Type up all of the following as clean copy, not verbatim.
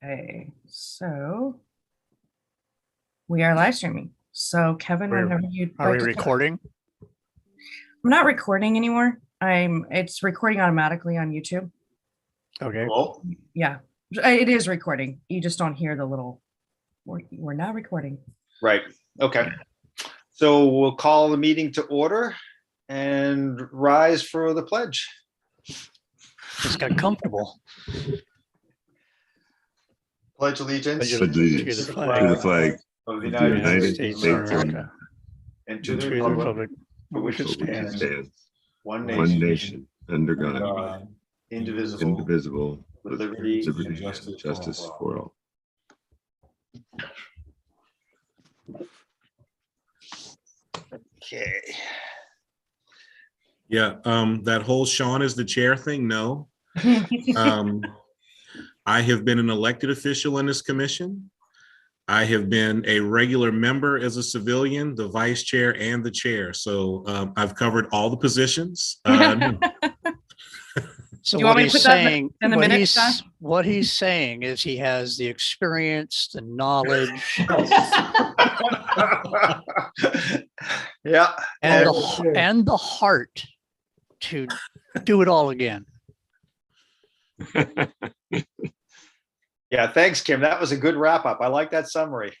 Okay, so we are live streaming. So Kevin, whenever you Are we recording? I'm not recording anymore. It's recording automatically on YouTube. Okay. Hello? Yeah, it is recording. You just don't hear the little, we're not recording. Right. Okay. So we'll call the meeting to order and rise for the pledge. Just got comfortable. Pledge allegiance Pledge to allegiance the to the flag of the United States of America, America and to the to the republic republic for which it which stands, stands one one nation, nation under God, God, indivisible, indivisible, with with liberty and liberty justice and justice for all. Okay. Yeah, that whole Sean is the chair thing, no. I have been an elected official in this commission. I have been a regular member as a civilian, the vice chair and the chair. So I've covered all the positions. So Do you want what me to he's put that saying, in the minutes, John? what he's saying is he has the experience, the knowledge, Yeah. and the heart to do it all again. Yeah. Thanks, Kim. That was a good wrap up. I like that summary.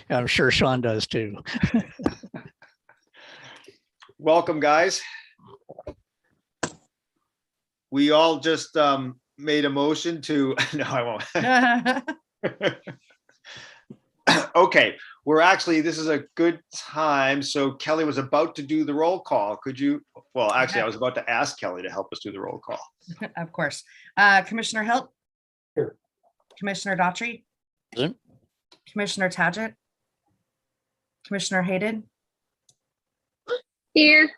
I'm sure Sean does too. Welcome, guys. We all just made a motion to, no, I won't. Okay, this is a good time. So Kelly was about to do the roll call. Could you, well, actually, I was about to ask Kelly to help us do the roll call. Of course. Commissioner Hilt? Here. Commissioner Daughtry? Present. Commissioner Tadgett? Commissioner Hayden? Here.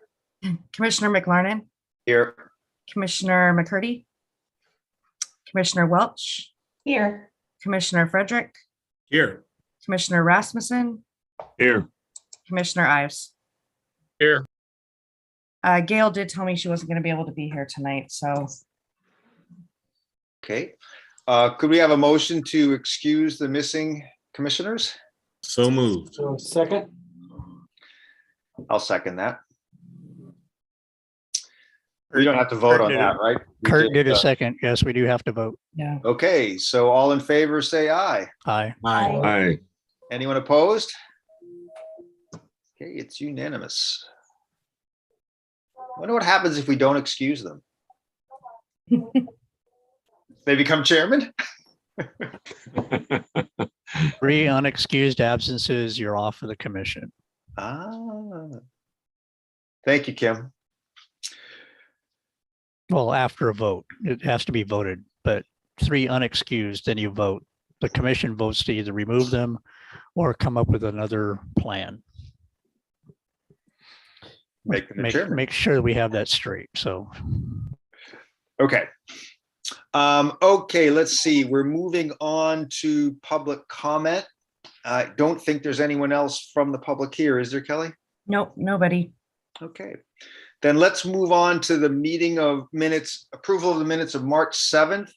Commissioner McLarnon? Here. Commissioner McCurdy? Commissioner Welch? Here. Commissioner Frederick? Here. Commissioner Rasmussen? Here. Commissioner Ives? Here. Gail did tell me she wasn't going to be able to be here tonight, so Okay. Could we have a motion to excuse the missing commissioners? So moved. So second, I'll second that. We don't have to vote on that, right? We Kurt just, did a second. Yes, we do have to vote. yeah. Okay, so all in favor, say aye. Aye. Aye. Aye. Anyone opposed? Okay, it's unanimous. Wonder what happens if we don't excuse them? They become chairman? 3 unexcused absences, you're off of the commission. Ah. Thank you, Kim. Well, after a vote, it has to be voted, but 3 unexcused, then you vote. The commission votes to either remove them or come up with another plan. Make them the chairman. Make sure that we have that straight. So Okay. Okay, let's see. We're moving on to public comment. I don't think there's anyone else from the public here, is there, Kelly? Nope, nobody. Okay, then let's move on to the meeting of minutes, approval of the minutes of March 7th.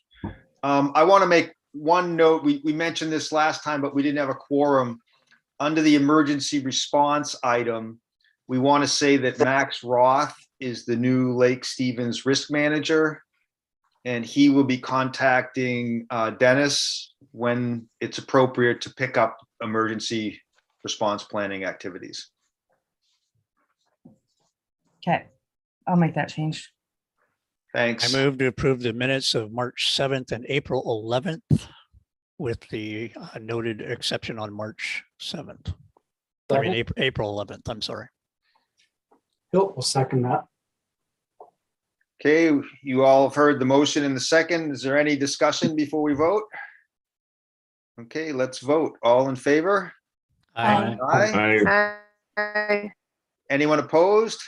I want to make one note. We mentioned this last time, but we didn't have a quorum. Under the emergency response item, we want to say that Max Roth is the new Lake Stevens risk manager, and he will be contacting Dennis when it's appropriate to pick up emergency response planning activities. Okay, I'll make that change. Thanks. I move to approve the minutes of March 7th and April 11th with the noted exception on March 7th. I mean, April 11th, I'm sorry. Hilt will second that. Okay, you all have heard the motion in the second. Is there any discussion before we vote? Okay, let's vote. All in favor? Aye. Aye. Aye. Anyone opposed?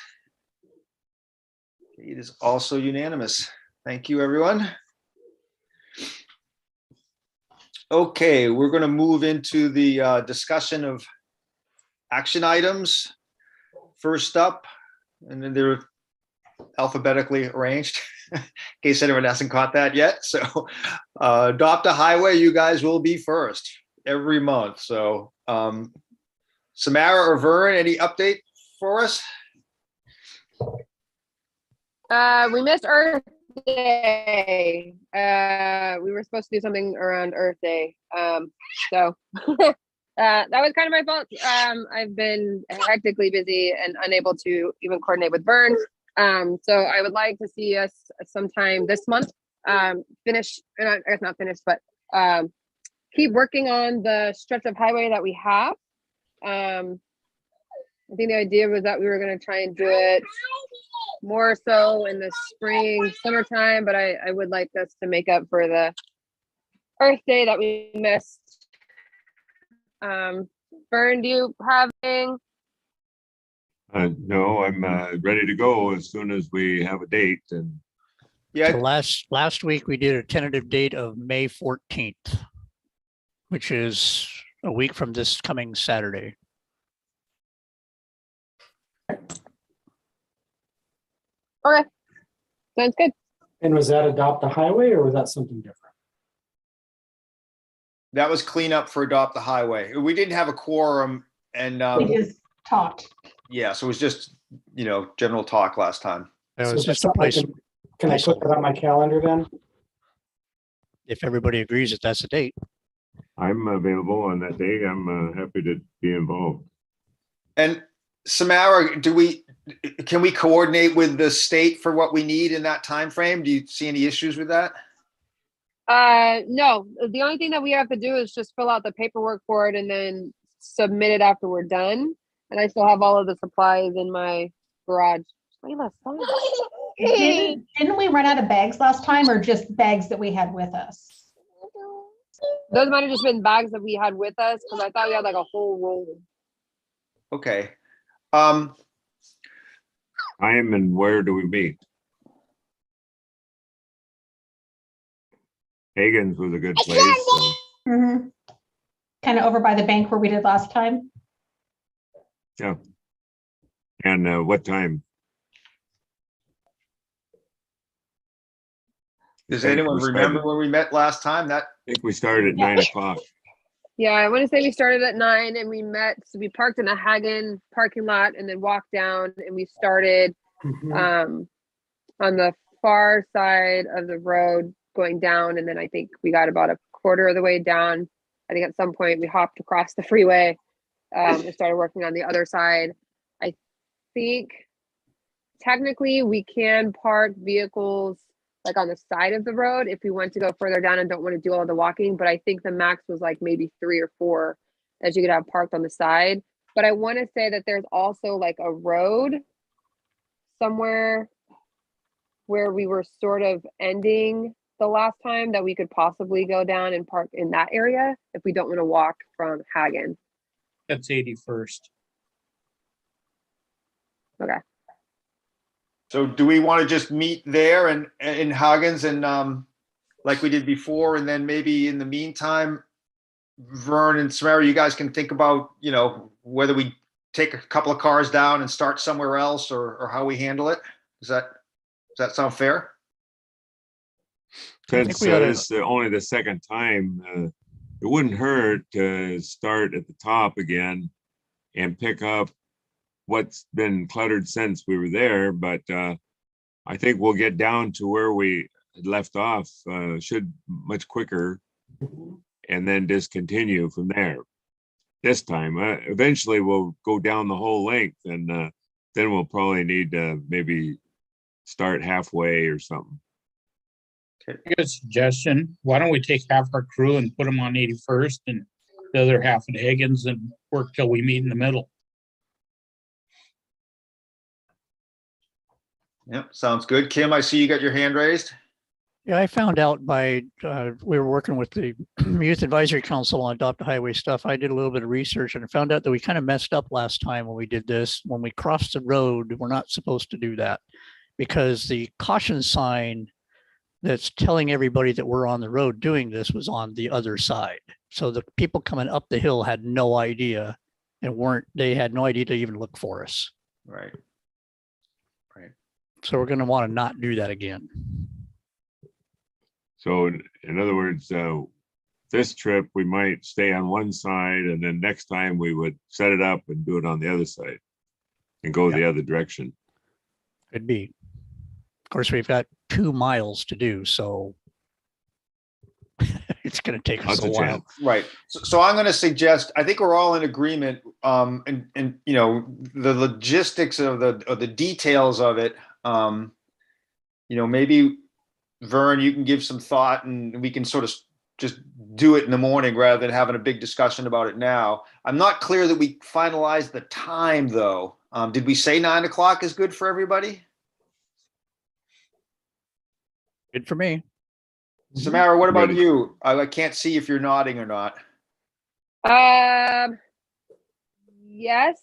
It is also unanimous. Thank you, everyone. Okay, we're going to move into the discussion of action items. First up, and then they're alphabetically arranged, in case anyone hasn't caught that yet. So adopt a highway, you guys will be first every month. So Samara or Vern, any update for us? We missed Earth Day. We were supposed to do something around Earth Day. So that was kind of my fault. I've been hectically busy and unable to even coordinate with Vern. So I would like to see us sometime this month finish, and I guess not finish, but keep working on the stretch of highway that we have. I think the idea was that we were going to try and do it more so in the spring, summertime, but I would like us to make up for the Earth Day that we missed. Vern, do you have anything? No, I'm ready to go as soon as we have a date. And Yeah, So last week, we did a tentative date of May 14th, which is a week from this coming Saturday. Okay, sounds good. And was that adopt a highway or was that something different? that was cleanup for adopt the highway. We didn't have a quorum, and We just talked. yeah, so it was just, general talk last time. It So was is that just a something I place, Can I put that on my calendar then? if everybody agrees that that's the date. I'm available on that day. I'm happy to be involved. And Samara, can we coordinate with the state for what we need in that time frame? Do you see any issues with that? No, the only thing that we have to do is just fill out the paperwork for it and then submit it after we're done. And I still have all of the supplies in my garage. Layla, stop. Didn't we run out of bags last time or just bags that we had with us? Those might have just been bags that we had with us because I thought we had like a whole roll. Okay. Time and where do we meet? Hagen's was a good place. Kind of over by the bank where we did last time. Yeah. And what time? Does Okay, anyone we started- remember where we met last time? I think we started at 9 o'clock. Yeah, I want to say we started at 9 and we met. So we parked in a Hagen parking lot and then walked down and we started on the far side of the road going down. And then I think we got about a quarter of the way down. I think at some point we hopped across the freeway and started working on the other side. I think technically we can park vehicles like on the side of the road if we want to go further down and don't want to do all the walking. But I think the max was like maybe 3 or 4 that you could have parked on the side. But I want to say that there's also like a road somewhere where we were sort of ending the last time that we could possibly go down and park in that area if we don't want to walk from Hagen. That's 81st. Okay. So do we want to just meet there and in Hagen's and like we did before, and then maybe in the meantime, Vern and Samara, you guys can think about, whether we take a couple of cars down and start somewhere else or how we handle it? Does that sound fair? I think Since we oughta- it's only the second time, it wouldn't hurt to start at the top again and pick up what's been cluttered since we were there. But I think we'll get down to where we had left off should much quicker and then discontinue from there. This time, eventually we'll go down the whole length and then we'll probably need to maybe start halfway or something. Good suggestion. Why don't we take half our crew and put them on 81st and the other half at Higgins and work till we meet in the middle? Yep, sounds good. Kim, I see you got your hand raised. Yeah, I found out we were working with the Youth Advisory Council on Adopt a Highway stuff. I did a little bit of research and found out that we kind of messed up last time when we did this. When we crossed the road, we're not supposed to do that because the caution sign that's telling everybody that we're on the road doing this was on the other side. So the people coming up the hill had no idea and they had no idea to even look for us. Right. So we're going to want to not do that again. So in other words, this trip, we might stay on one side and then next time we would set it up and do it on the other side and go the other direction. Could be. Of course, we've got 2 miles to do, so it's going to take us Lots a of while. chance. Right. So I'm going to suggest, I think we're all in agreement, and you know, the logistics of the details of it, you know, maybe Vern, you can give some thought and we can sort of just do it in the morning rather than having a big discussion about it now. I'm not clear that we finalized the time though. Did we say 9 o'clock is good for everybody? Good for me. Samara, what about Ready. you? I can't see if you're nodding or not. Yes.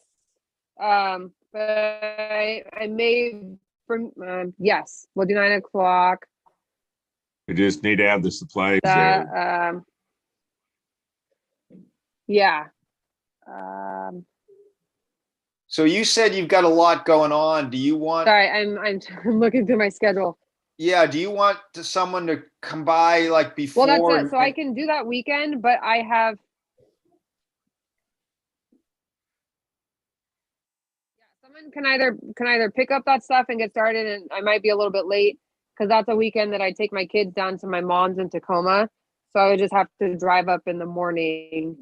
But I may, yes, we'll do 9 o'clock. We just need to have the supplies there. That, yeah. So you said you've got a lot going on. Do you want? Sorry, I'm looking through my schedule. Yeah, do you want someone to come by like before? Well, that's it. and- So I can do that weekend, but I have. Yeah, someone can either pick up that stuff and get started, and I might be a little bit late because that's a weekend that I take my kids down to my mom's in Tacoma. So I would just have to drive up in the morning,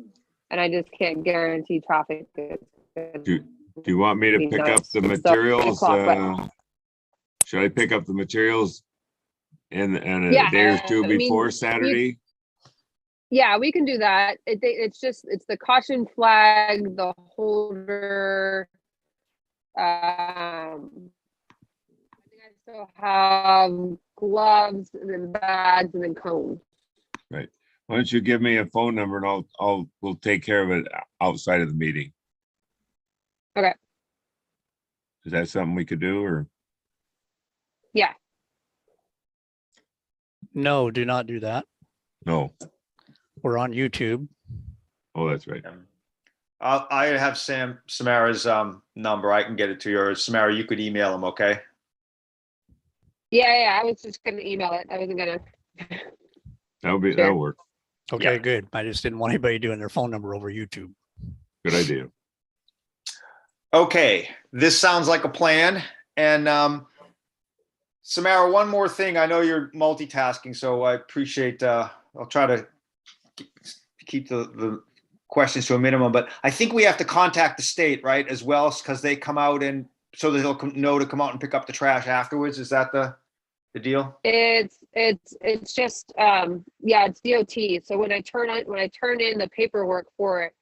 and I just can't guarantee traffic. Do you want me to Be pick nice. up the So, materials? 8 o'clock, Should I pick up the materials in a Yeah, day or two I mean, before Saturday? Yeah, we can do that. It's the caution flag, the holder. I think I still have gloves and then bags and then cones. Why don't you give me a phone number and we'll take care of it outside of the meeting. Okay. Is that something we could do or? Yeah. No, do not do that. No. We're on YouTube. Oh, that's right. I have Samara's number. I can get it to you. Or Samara, you could email him, okay? Yeah. I was just gonna email it. I wasn't gonna. That'll work. Okay, Yeah. good. I just didn't want anybody doing their phone number over YouTube. Good idea. Okay, this sounds like a plan. And Samara, one more thing. I know you're multitasking, so I appreciate, I'll try to keep the questions to a minimum, but I think we have to contact the state, right, as well, because they come out and so that they'll know to come out and pick up the trash afterwards. Is that the deal? It's just it's DOT. So when I turn in the paperwork for it,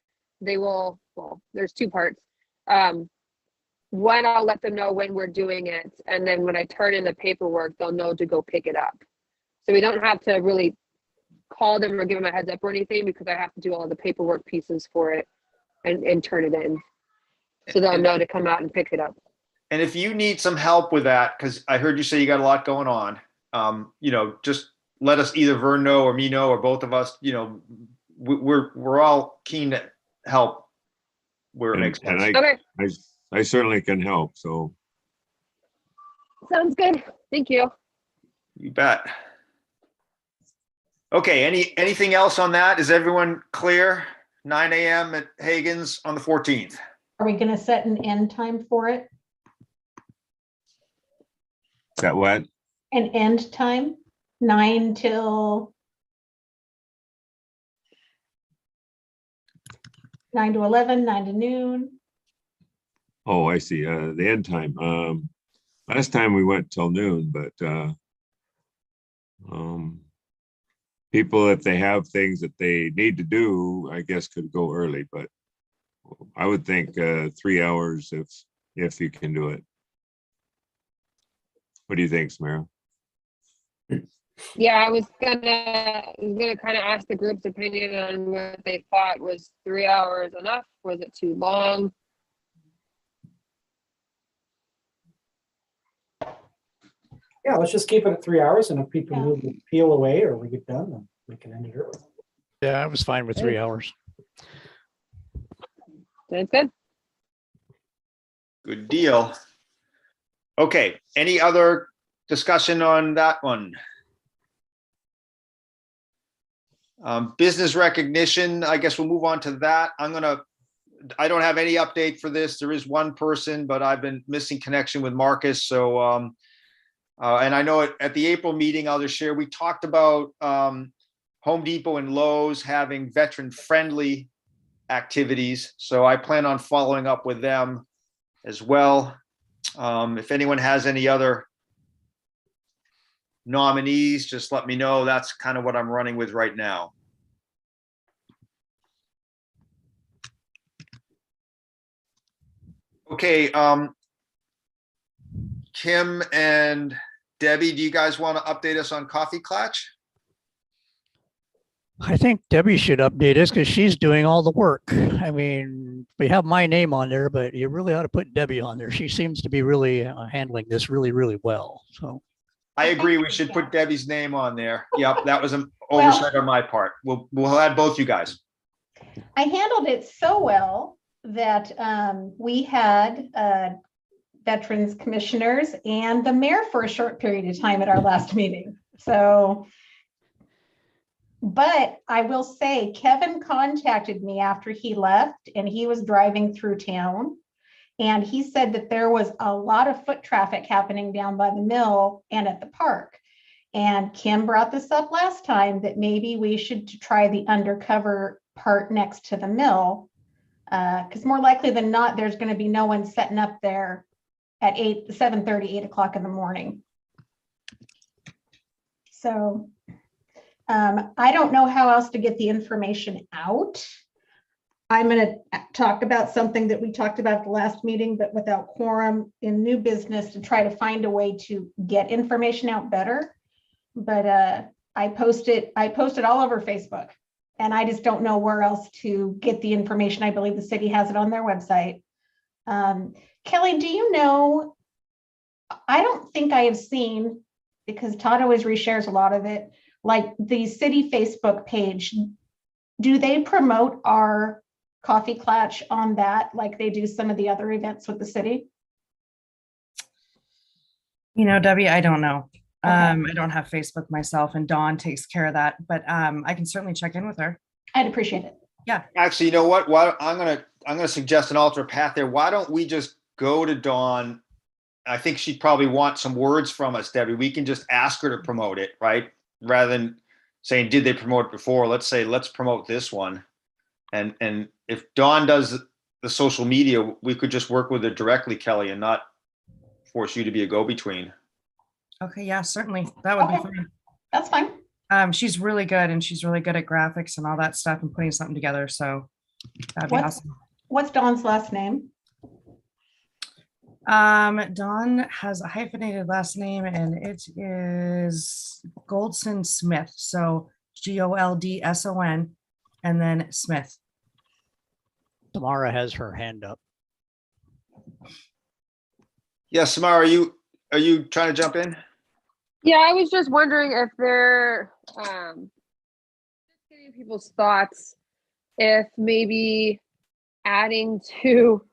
they will. Well, there's 2 parts. One, I'll let them know when we're doing it, and then when I turn in the paperwork, they'll know to go pick it up. So we don't have to really call them or give them a heads up or anything because I have to do all the paperwork pieces for it and turn it in. So they'll know to come out and pick it up. And if you need some help with that, because I heard you say you got a lot going on, you know, just let us either Vern know or me know or both of us. You know, we're all keen to help where it And- makes and sense. Okay, I certainly can help. So sounds good. Thank you. You bet. Okay, anything else on that? Is everyone clear? 9 a.m. at Hagen's on the 14th. Are we gonna set an end time for it? is that what? An end time? 9 till 9 to 11, 9 to noon? Oh, I see. The end time. Last time we went till noon, but people, if they have things that they need to do, I guess could go early, but I would think 3 hours if you can do it. What do you think, Samara? Yeah, I was gonna kind of ask the group's opinion on what they thought. Was 3 hours enough? Was it too long? Yeah, let's just keep it at 3 hours, and if people Yeah. move the peel away or we get done, then we can end it early. Yeah, I was fine with 3 hours. Sounds good. Good deal. Okay, any other discussion on that one? Business recognition, I guess we'll move on to that. I don't have any update for this. There is one person, but I've been missing connection with Marcus, so, and I know at the April meeting, I'll just share, we talked about Home Depot and Lowe's having veteran-friendly activities, so I plan on following up with them as well. If anyone has any other nominees, just let me know. That's kind of what I'm running with right now. Okay, Kim and Debbie, do you guys want to update us on Coffee Klatch? I think Debbie should update us because she's doing all the work. I mean, we have my name on there, but you really ought to put Debbie on there. She seems to be really handling this really, really well. So I agree. We should put Debbie's name on there. Yep, that was an Well- oversight on my part. We'll add both you guys. I handled it so well that we had veterans commissioners and the mayor for a short period of time at our last meeting. So, but I will say Kevin contacted me after he left and he was driving through town. And he said that there was a lot of foot traffic happening down by the mill and at the park. And Kim brought this up last time that maybe we should try the undercover part next to the mill. Because more likely than not, there's going to be no one setting up there at 7:30, 8 o'clock in the morning. So I don't know how else to get the information out. I'm going to talk about something that we talked about at the last meeting, but without quorum in new business to try to find a way to get information out better. But I posted all over Facebook, and I just don't know where else to get the information. I believe the city has it on their website. Kelly, do you know, I don't think I have seen, because Todd always reshares a lot of it, like the city Facebook page. Do they promote our Coffee Klatch on that like they do some of the other events with the city? You know, Debbie, I don't know. Okay. I don't have Facebook myself, and Dawn takes care of that, but I can certainly check in with her. I'd appreciate it. Actually, you know what? I'm gonna suggest an alternate path there. Why don't we just go to Dawn? I think she'd probably want some words from us, Debbie. We can just ask her to promote it, right? Rather than saying, did they promote it before? Let's say, let's promote this one. And if Dawn does the social media, we could just work with her directly, Kelly, and not force you to be a go-between. Okay, yeah, certainly. That would Okay. be fine. That's fine. She's really good, and she's really good at graphics and all that stuff and putting something together. So that'd be What's- awesome. What's Dawn's last name? Dawn has a hyphenated last name, and it is Goldson Smith. So Goldson and then Smith. Tamara has her hand up. Yeah, Samara, are you trying to jump in? Yeah, I was just wondering if they're just getting people's thoughts, if maybe adding to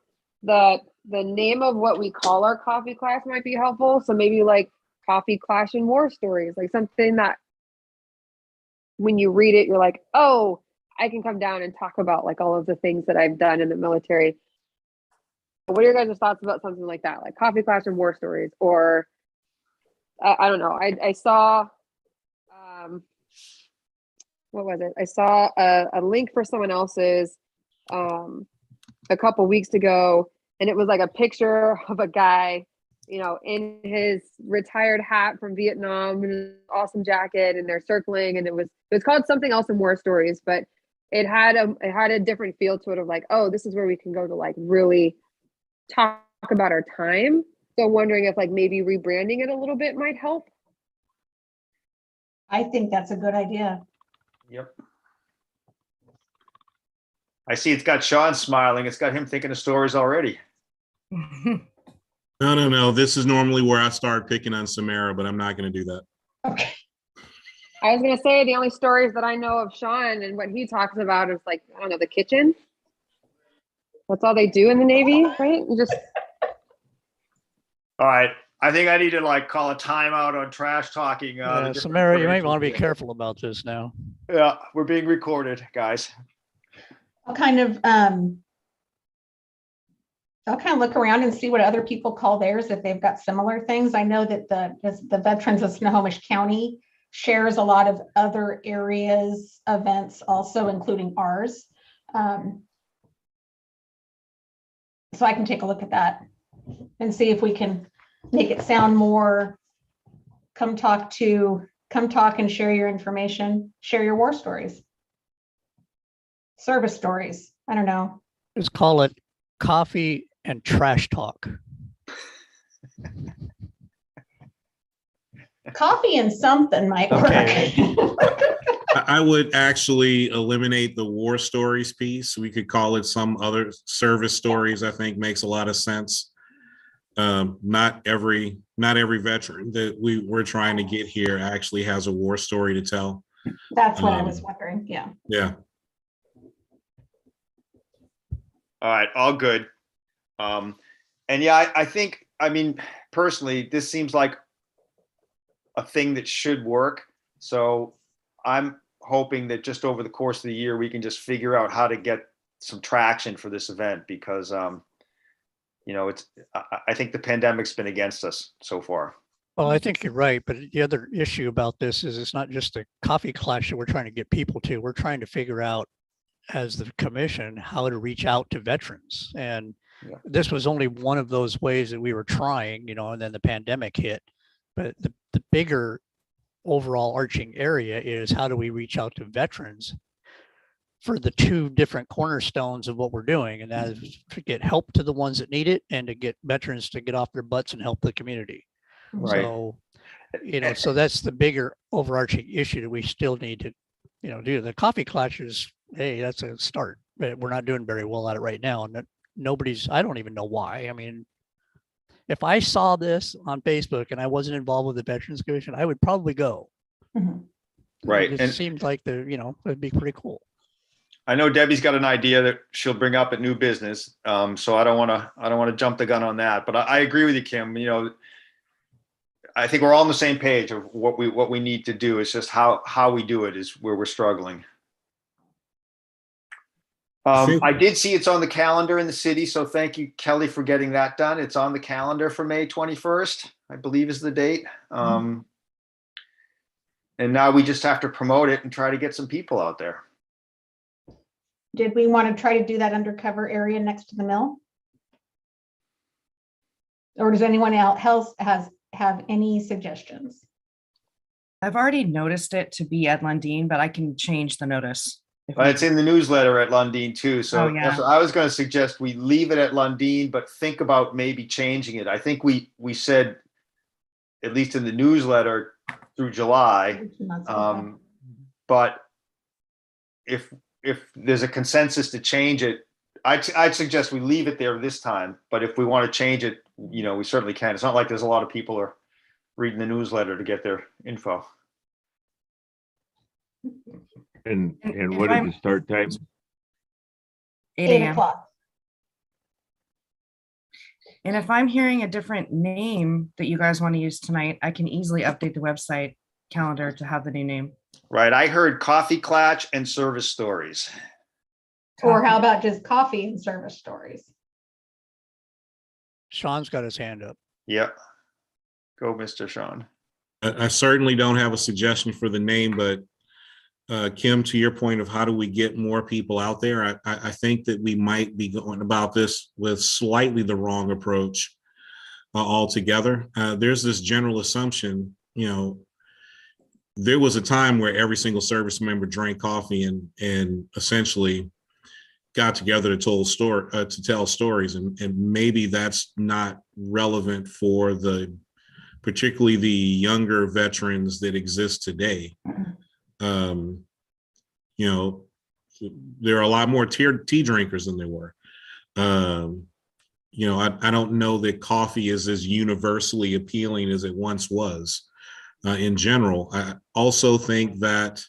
the name of what we call our coffee class might be helpful. So maybe like Coffee Clash and War Stories, like something that when you read it, you're like, oh, I can come down and talk about like all of the things that I've done in the military. What are your guys' thoughts about something like that, like Coffee Clash and War Stories? Or I don't know. I saw, what was it? I saw a link for someone else's a couple weeks ago, and it was like a picture of a guy, you know, in his retired hat from Vietnam and an awesome jacket, and they're circling, and it was called something else in War Stories, but it had a different feel to it of like, oh, this is where we can go to like really talk about our time. So I'm wondering if like maybe rebranding it a little bit might help. I think that's a good idea. Yep. I see it's got Sean smiling. It's got him thinking of stories already. No. This is normally where I start picking on Samara, but I'm not going to do that. Okay. I was gonna say the only stories that I know of Sean and what he talks about is like, I don't know, the kitchen. That's all they do in the Navy, right? You just All right, I think I need to like call a timeout on trash talking. the Yeah, different Samara, you might branches want to be here. careful about this now. Yeah, we're being recorded, guys. I'll kind of look around and see what other people call theirs, if they've got similar things. I know that the Veterans of Snohomish County shares a lot of other areas events also, including ours. So I can take a look at that and see if we can make it sound more, come talk and share your information, share your war stories, service stories. I don't know. Just call it coffee and trash talk. Coffee and something might work. Okay. I would actually eliminate the war stories piece. We could call it some other service stories. I think makes a lot of sense. Not every veteran that we're trying to get here actually has a war story to tell. That's what I was wondering. Yeah. Yeah. All right, all good. And yeah, I think, I mean, personally, this seems like a thing that should work. So I'm hoping that just over the course of the year, we can just figure out how to get some traction for this event because, I think the pandemic's been against us so far. Well, I think you're right, but the other issue about this is it's not just the coffee clash that we're trying to get people to. We're trying to figure out as the commission how to reach out to veterans. And this was only one of those ways that we were trying, and then the pandemic hit. But the bigger overall arching area is how do we reach out to veterans for the two different cornerstones of what we're doing. And that is to get help to the ones that need it and to get veterans to get off their butts and help the community. Right. So, so that's the bigger overarching issue that we still need to, do. The coffee clashes, hey, that's a start, but we're not doing very well at it right now. And I don't even know why. I mean, if I saw this on Facebook and I wasn't involved with the Veterans Commission, I would probably go. Mhm. Right. It And seems like it'd be pretty cool. I know Debbie's got an idea that she'll bring up at new business. So I don't want to jump the gun on that, but I agree with you, Kim. I think we're all on the same page of what we need to do. It's just how we do it is where we're struggling. I did see it's on the calendar in the city, so thank you, Kelly, for getting that done. It's on the calendar for May 21st, I believe is the date. And now we just have to promote it and try to get some people out there. Did we want to try to do that undercover area next to the mill? Or does anyone else have any suggestions? I've already noticed it to be at Lundin, but I can change the notice. It's in the newsletter at Lundin too. So Oh, yeah. that's what I was going to suggest. We leave it at Lundin, but think about maybe changing it. I think we said, at least in the newsletter, through July. But if there's a consensus to change it, I'd suggest we leave it there this time. But if we want to change it, we certainly can. It's not like there's a lot of people are reading the newsletter to get their info. And what is the start time? 8 8 a.m. o'clock. And if I'm hearing a different name that you guys want to use tonight, I can easily update the website calendar to have the new name. Right. I heard coffee clatch and service stories. Or how about just coffee and service stories? Sean's got his hand up. Yep. Go, Mr. Sean. I certainly don't have a suggestion for the name, but Kim, to your point of how do we get more people out there, I think that we might be going about this with slightly the wrong approach altogether. There's this general assumption, there was a time where every single service member drank coffee and essentially got together to tell stories, and maybe that's not relevant for particularly the younger veterans that exist today. There are a lot more tea drinkers than there were. I don't know that coffee is as universally appealing as it once was in general. I also think that,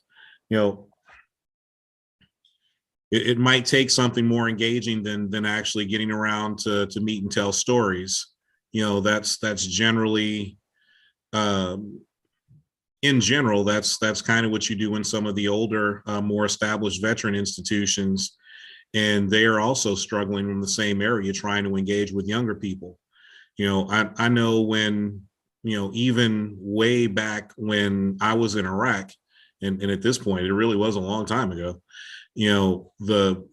it might take something more engaging than actually getting around to meet and tell stories. That's generally, in general, that's kind of what you do in some of the older, more established veteran institutions. And they are also struggling in the same area, trying to engage with younger people. I know when, even way back when I was in Iraq, and at this point, it really was a long time ago, the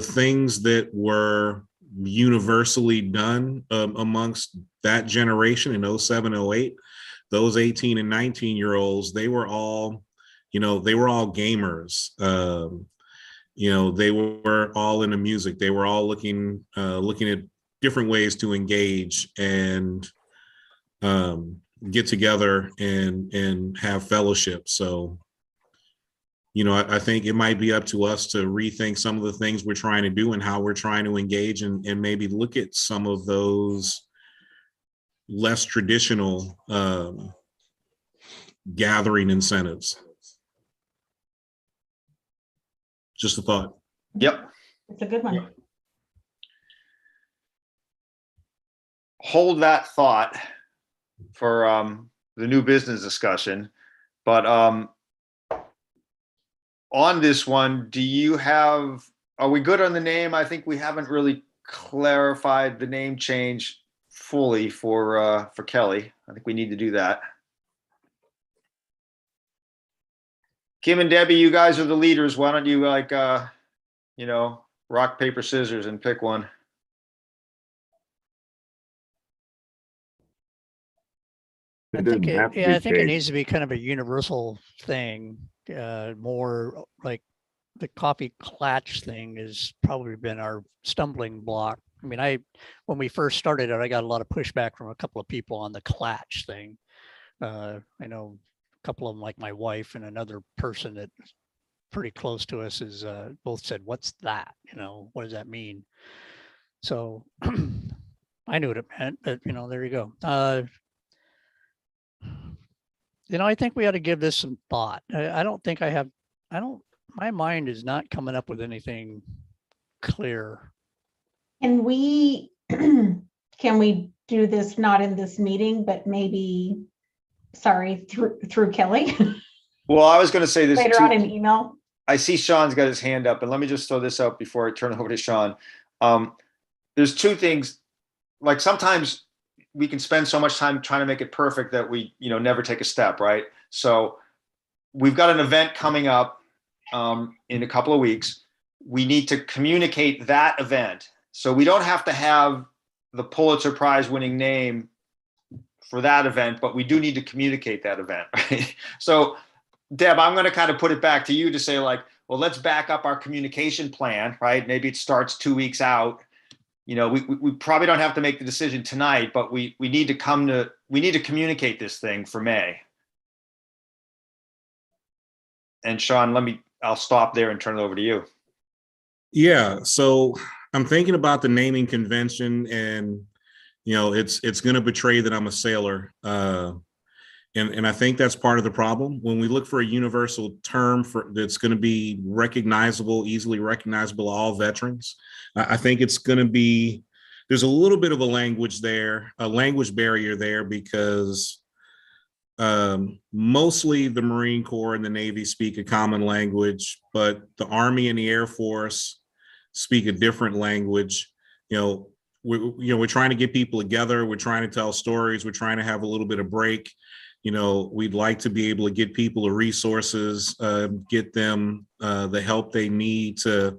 things that were universally done amongst that generation in 07, 08, those 18 and 19-year-olds, they were all gamers. They were all into music. They were all looking at different ways to engage and get together and have fellowship. So, I think it might be up to us to rethink some of the things we're trying to do and how we're trying to engage, and maybe look at some of those less traditional gathering incentives. Just a thought. Yep. It's a good one. Hold that thought for the new business discussion. But on this one, are we good on the name? I think we haven't really clarified the name change fully for Kelly. I think we need to do that. Kim and Debbie, you guys are the leaders. Why don't you rock, paper, scissors and pick one? I It think doesn't have to be I think it changed. needs to be kind of a universal thing, more like the coffee clatch thing has probably been our stumbling block. I mean, when we first started it, I got a lot of pushback from a couple of people on the clatch thing. I know a couple of them, like my wife and another person that's pretty close to us, is both said, "What's that? What does that mean?" So I knew what it meant, but there you go. I think we ought to give this some thought. My mind is not coming up with anything clear. Can we do this not in this meeting, but maybe, through Kelly Well, I was going to say this later too. on in email? I see Sean's got his hand up, and let me just throw this out before I turn it over to Sean. There's two things. Like, sometimes we can spend so much time trying to make it perfect that we, never take a step, right? So we've got an event coming up in a couple of weeks. We need to communicate that event. So we don't have to have the Pulitzer Prize winning name for that event, but we do need to communicate that event, right? So Deb, I'm going to kind of put it back to you to say, like, well, let's back up our communication plan, right? Maybe it starts 2 weeks out. We probably don't have to make the decision tonight, but we need to communicate this thing for May. And Sean, I'll stop there and turn it over to you. Yeah, so I'm thinking about the naming convention, and it's going to betray that I'm a sailor, and I think that's part of the problem. When we look for a universal term that's going to be recognizable, easily recognizable to all veterans, I think it's going to be, there's a little bit of a language barrier there, because mostly the Marine Corps and the Navy speak a common language, but the Army and the Air Force speak a different language. We're trying to get people together. We're trying to tell stories. We're trying to have a little bit of break. We'd like to be able to get people the resources, get them the help they need to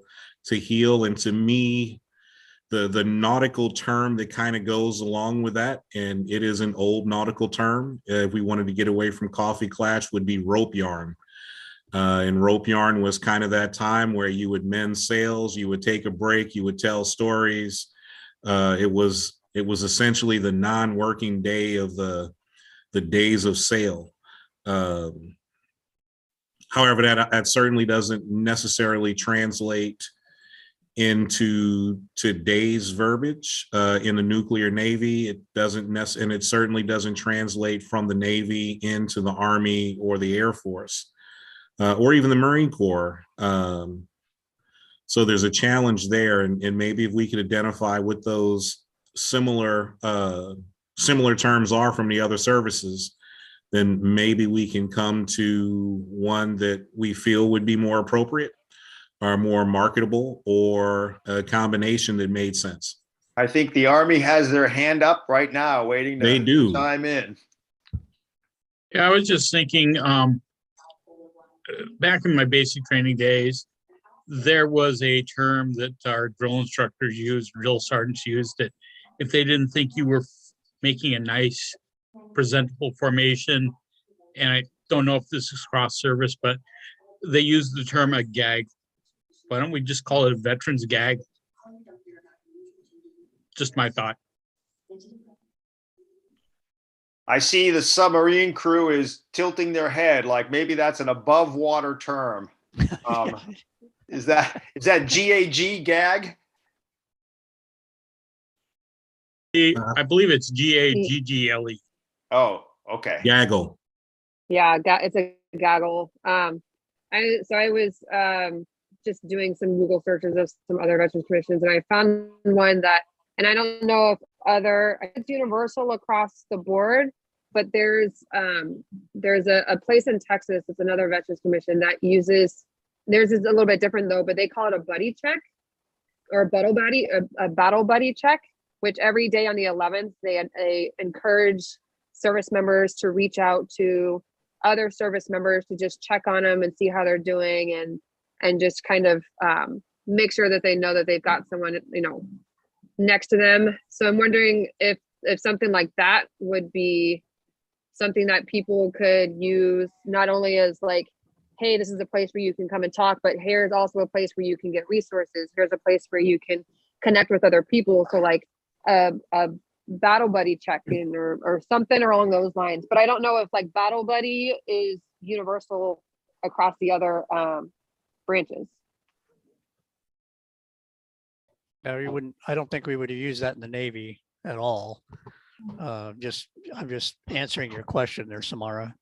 heal. And to me, the nautical term that kind of goes along with that, and it is an old nautical term, if we wanted to get away from coffee clatch, would be rope yarn. And rope yarn was kind of that time where you would mend sails, you would take a break, you would tell stories. It was essentially the non-working day of the days of sail. However, that certainly doesn't necessarily translate into today's verbiage in the nuclear Navy. It doesn't and it certainly doesn't translate from the Navy into the Army or the Air Force or even the Marine Corps. So there's a challenge there, and maybe if we could identify what those similar terms are from the other services, then maybe we can come to one that we feel would be more appropriate or more marketable, or a combination that made sense. I think the Army has their hand up right now, waiting They to do. chime in. Yeah, I was just thinking, back in my basic training days, there was a term that our drill instructors used, drill sergeants used, that if they didn't think you were making a nice, presentable formation, and I don't know if this is cross service, but they used the term a gag. Why don't we just call it a veterans gag? Just my thought. I see the submarine crew is tilting their head like maybe that's an above water term. Is that GAG gag? I believe it's GAGGLE. Oh, okay. Gaggle. Yeah, it's a gaggle. I was just doing some Google searches of some other veterans commissions, and I found one that, and I don't know if it's universal across the board, but there's a place in Texas, it's another veterans commission that uses, theirs is a little bit different though, but they call it a buddy check or a battle buddy check, which every day on the 11th, they encourage service members to reach out to other service members to just check on them and see how they're doing, and just kind of make sure that they know that they've got someone, next to them. So I'm wondering if something like that would be something that people could use, not only as like, hey, this is a place where you can come and talk, but here's also a place where you can get resources. Here's a place where you can connect with other people. So like a battle buddy check-in or something along those lines. But I don't know if like battle buddy is universal across the other branches. No, I don't think we would have used that in the Navy at all. I'm just answering your question there, Samara.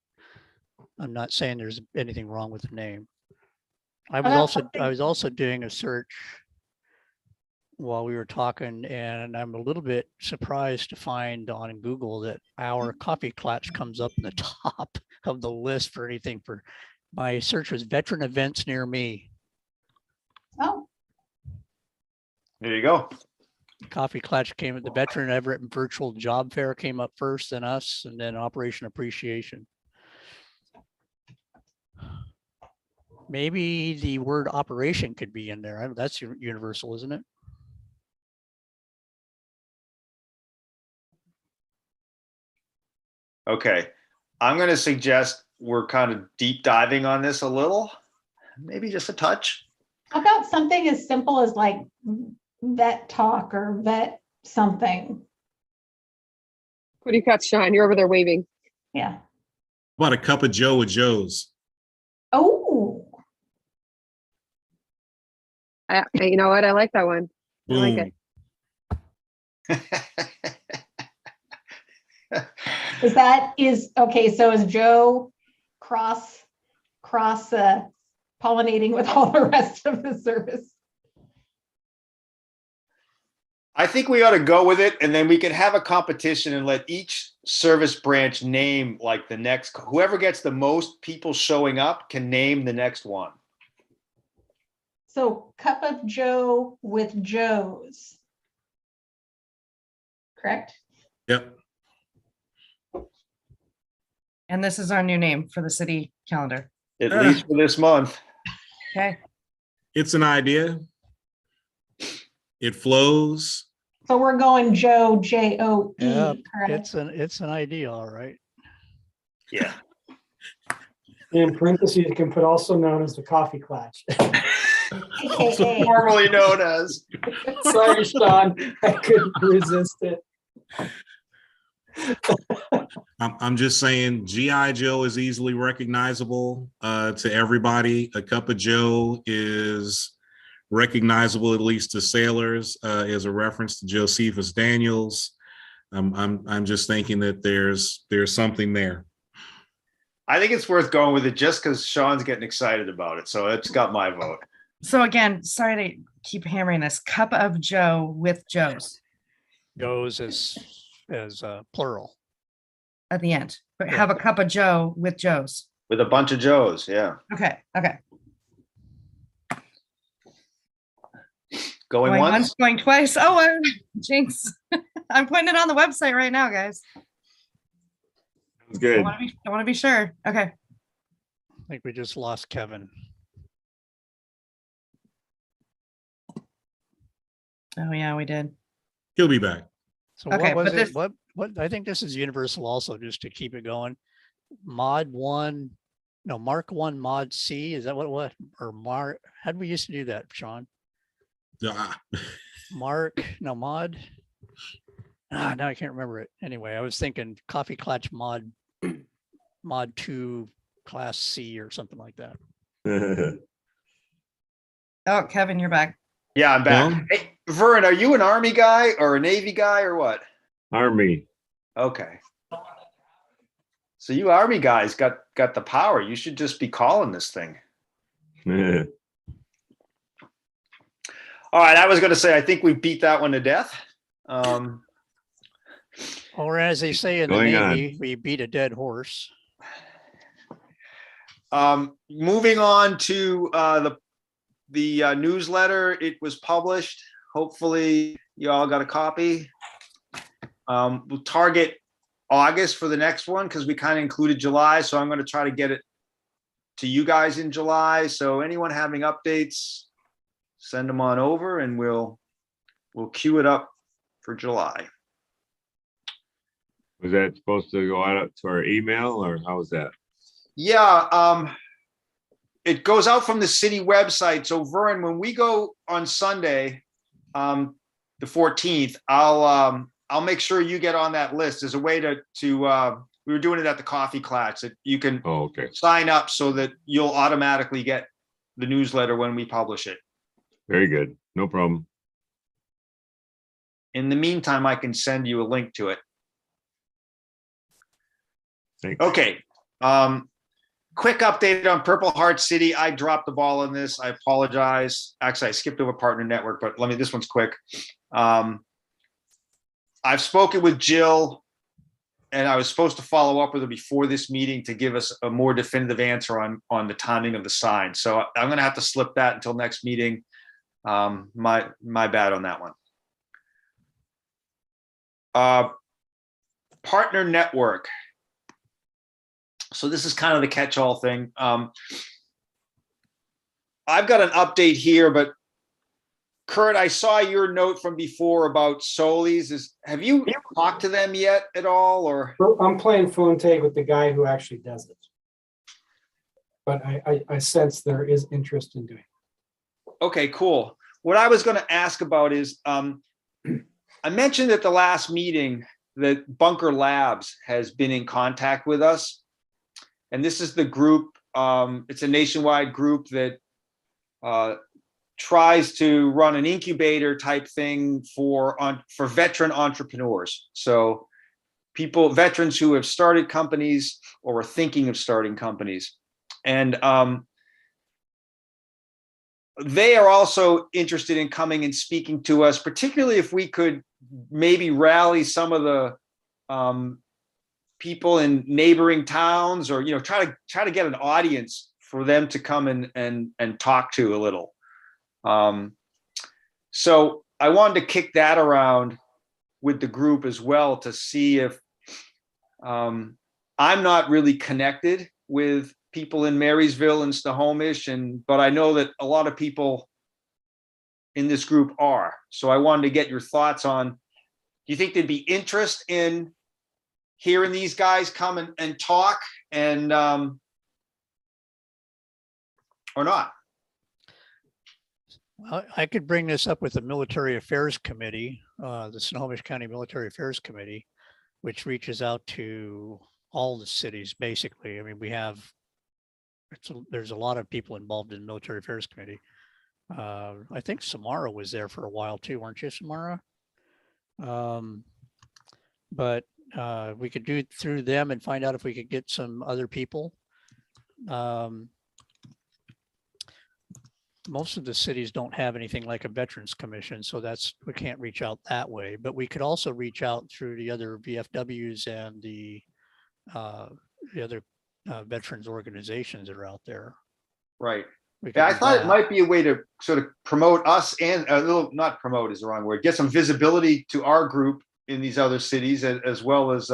I'm not saying there's anything wrong with the name. I was also doing a search while we were talking, and I'm a little bit surprised to find on Google that our coffee clutch comes up in the top of the list for anything. For my search was veteran events near me. Oh, There you go. Coffee Clutch came at the Veteran Everett Virtual Job Fair came up first, then us, and then Operation Appreciation. Maybe the word operation could be in there. That's universal, isn't it? Okay. I'm going to suggest we're kind of deep diving on this a little, maybe just a touch. how about something as simple as like vet talk or vet something? What do you got, Sean? You're over there waving. Yeah. About a cup of Joe with Joe's. Oh, You know what? I like that one. I like Boom. it. okay, so is Joe cross pollinating with all the rest of the service? I think we ought to go with it, and then we can have a competition and let each service branch name like the next, whoever gets the most people showing up can name the next one. So cup of Joe with Joe's. Correct? Yep. And this is our new name for the city calendar. At least for this month. Okay. It's an idea. It flows. So we're going Joe, J-O-E, Yeah, correct? it's an idea, all right. Yeah. In parentheses, you can put also known as the coffee clutch. AKA. Formerly known as. Sorry, Sean, I couldn't resist it. I'm just saying G.I. Joe is easily recognizable to everybody. A cup of Joe is recognizable, at least to sailors, is a reference to Josephus Daniels. I'm just thinking that there's something there. I think it's worth going with it just because Sean's getting excited about it. So it's got my vote. So again, sorry to keep hammering this, cup of Joe with Joes Goes as plural. at the end, but have a cup of Joe with Joes. With a bunch of Joes, yeah. Okay, okay. Going once? Going twice. Oh, jinx. I'm putting it on the website right now, guys. Sounds good. I want to be sure. Okay. I think we just lost Kevin. Oh yeah, we did. He'll be back. So Okay, what was but it? this- What I think this is universal also, just to keep it going. Mod 1, no, Mark 1 Mod C, is that what or Mark, how did we used to do that, Sean? Ah, Mark, no, Mod. Now I can't remember it. Anyway, I was thinking Coffee Clutch Mod 2 Class C or something like that. Oh, Kevin, you're back. Yeah, I'm back. Well- Hey, Vern, are you an Army guy or a Navy guy or what? Army. Okay. So you Army guys got the power. You should just be calling this thing. All right, I was going to say, I think we beat that one to death. Or as they say in the Going on. Navy, we beat a dead horse. Moving on to the newsletter, it was published. Hopefully you all got a copy. We'll target August for the next one because we kind of included July. So I'm going to try to get it to you guys in July. So anyone having updates, send them on over and we'll queue it up for July. Was that supposed to go out to our email or how was that? Yeah, it goes out from the city website. So Vern, when we go on Sunday, the 14th, I'll make sure you get on that list. There's a way to we were doing it at the coffee class that you can Oh, okay. sign up so that you'll automatically get the newsletter when we publish it. Very good. No problem. In the meantime, I can send you a link to it. Thanks. Okay. Quick update on Purple Heart City. I dropped the ball on this. I apologize. Actually, I skipped over Partner Network, but this one's quick. I've spoken with Jill and I was supposed to follow up with her before this meeting to give us a more definitive answer on the timing of the sign. So I'm going to have to slip that until next meeting. My bad on that one. Partner Network. So this is kind of the catch-all thing. I've got an update here, but Kurt, I saw your note from before about Solis. Have you talked to them yet at all, or? I'm playing phone tag with the guy who actually does it. But I sense there is interest in doing it. Okay, cool. What I was going to ask about is, I mentioned at the last meeting that Bunker Labs has been in contact with us. And this is the group, it's a nationwide group that tries to run an incubator type thing for veteran entrepreneurs. So veterans who have started companies or are thinking of starting companies. And they are also interested in coming and speaking to us, particularly if we could maybe rally some of the people in neighboring towns, or try to get an audience for them to come and talk to a little. So I wanted to kick that around with the group as well to see if I'm not really connected with people in Marysville and Snohomish, but I know that a lot of people in this group are. So I wanted to get your thoughts on, do you think there'd be interest in hearing these guys come and talk and or not? I could bring this up with the Military Affairs Committee, the Snohomish County Military Affairs Committee, which reaches out to all the cities, basically. I mean, there's a lot of people involved in the Military Affairs Committee. I think Samara was there for a while too, weren't you, Samara? But we could do it through them and find out if we could get some other people. Most of the cities don't have anything like a Veterans Commission, so we can't reach out that way. But we could also reach out through the other VFWs and the other veterans organizations that are out there. Right. We could Yeah, I do thought it that. might be a way to sort of promote us and a little, not promote is the wrong word, get some visibility to our group in these other cities as well as,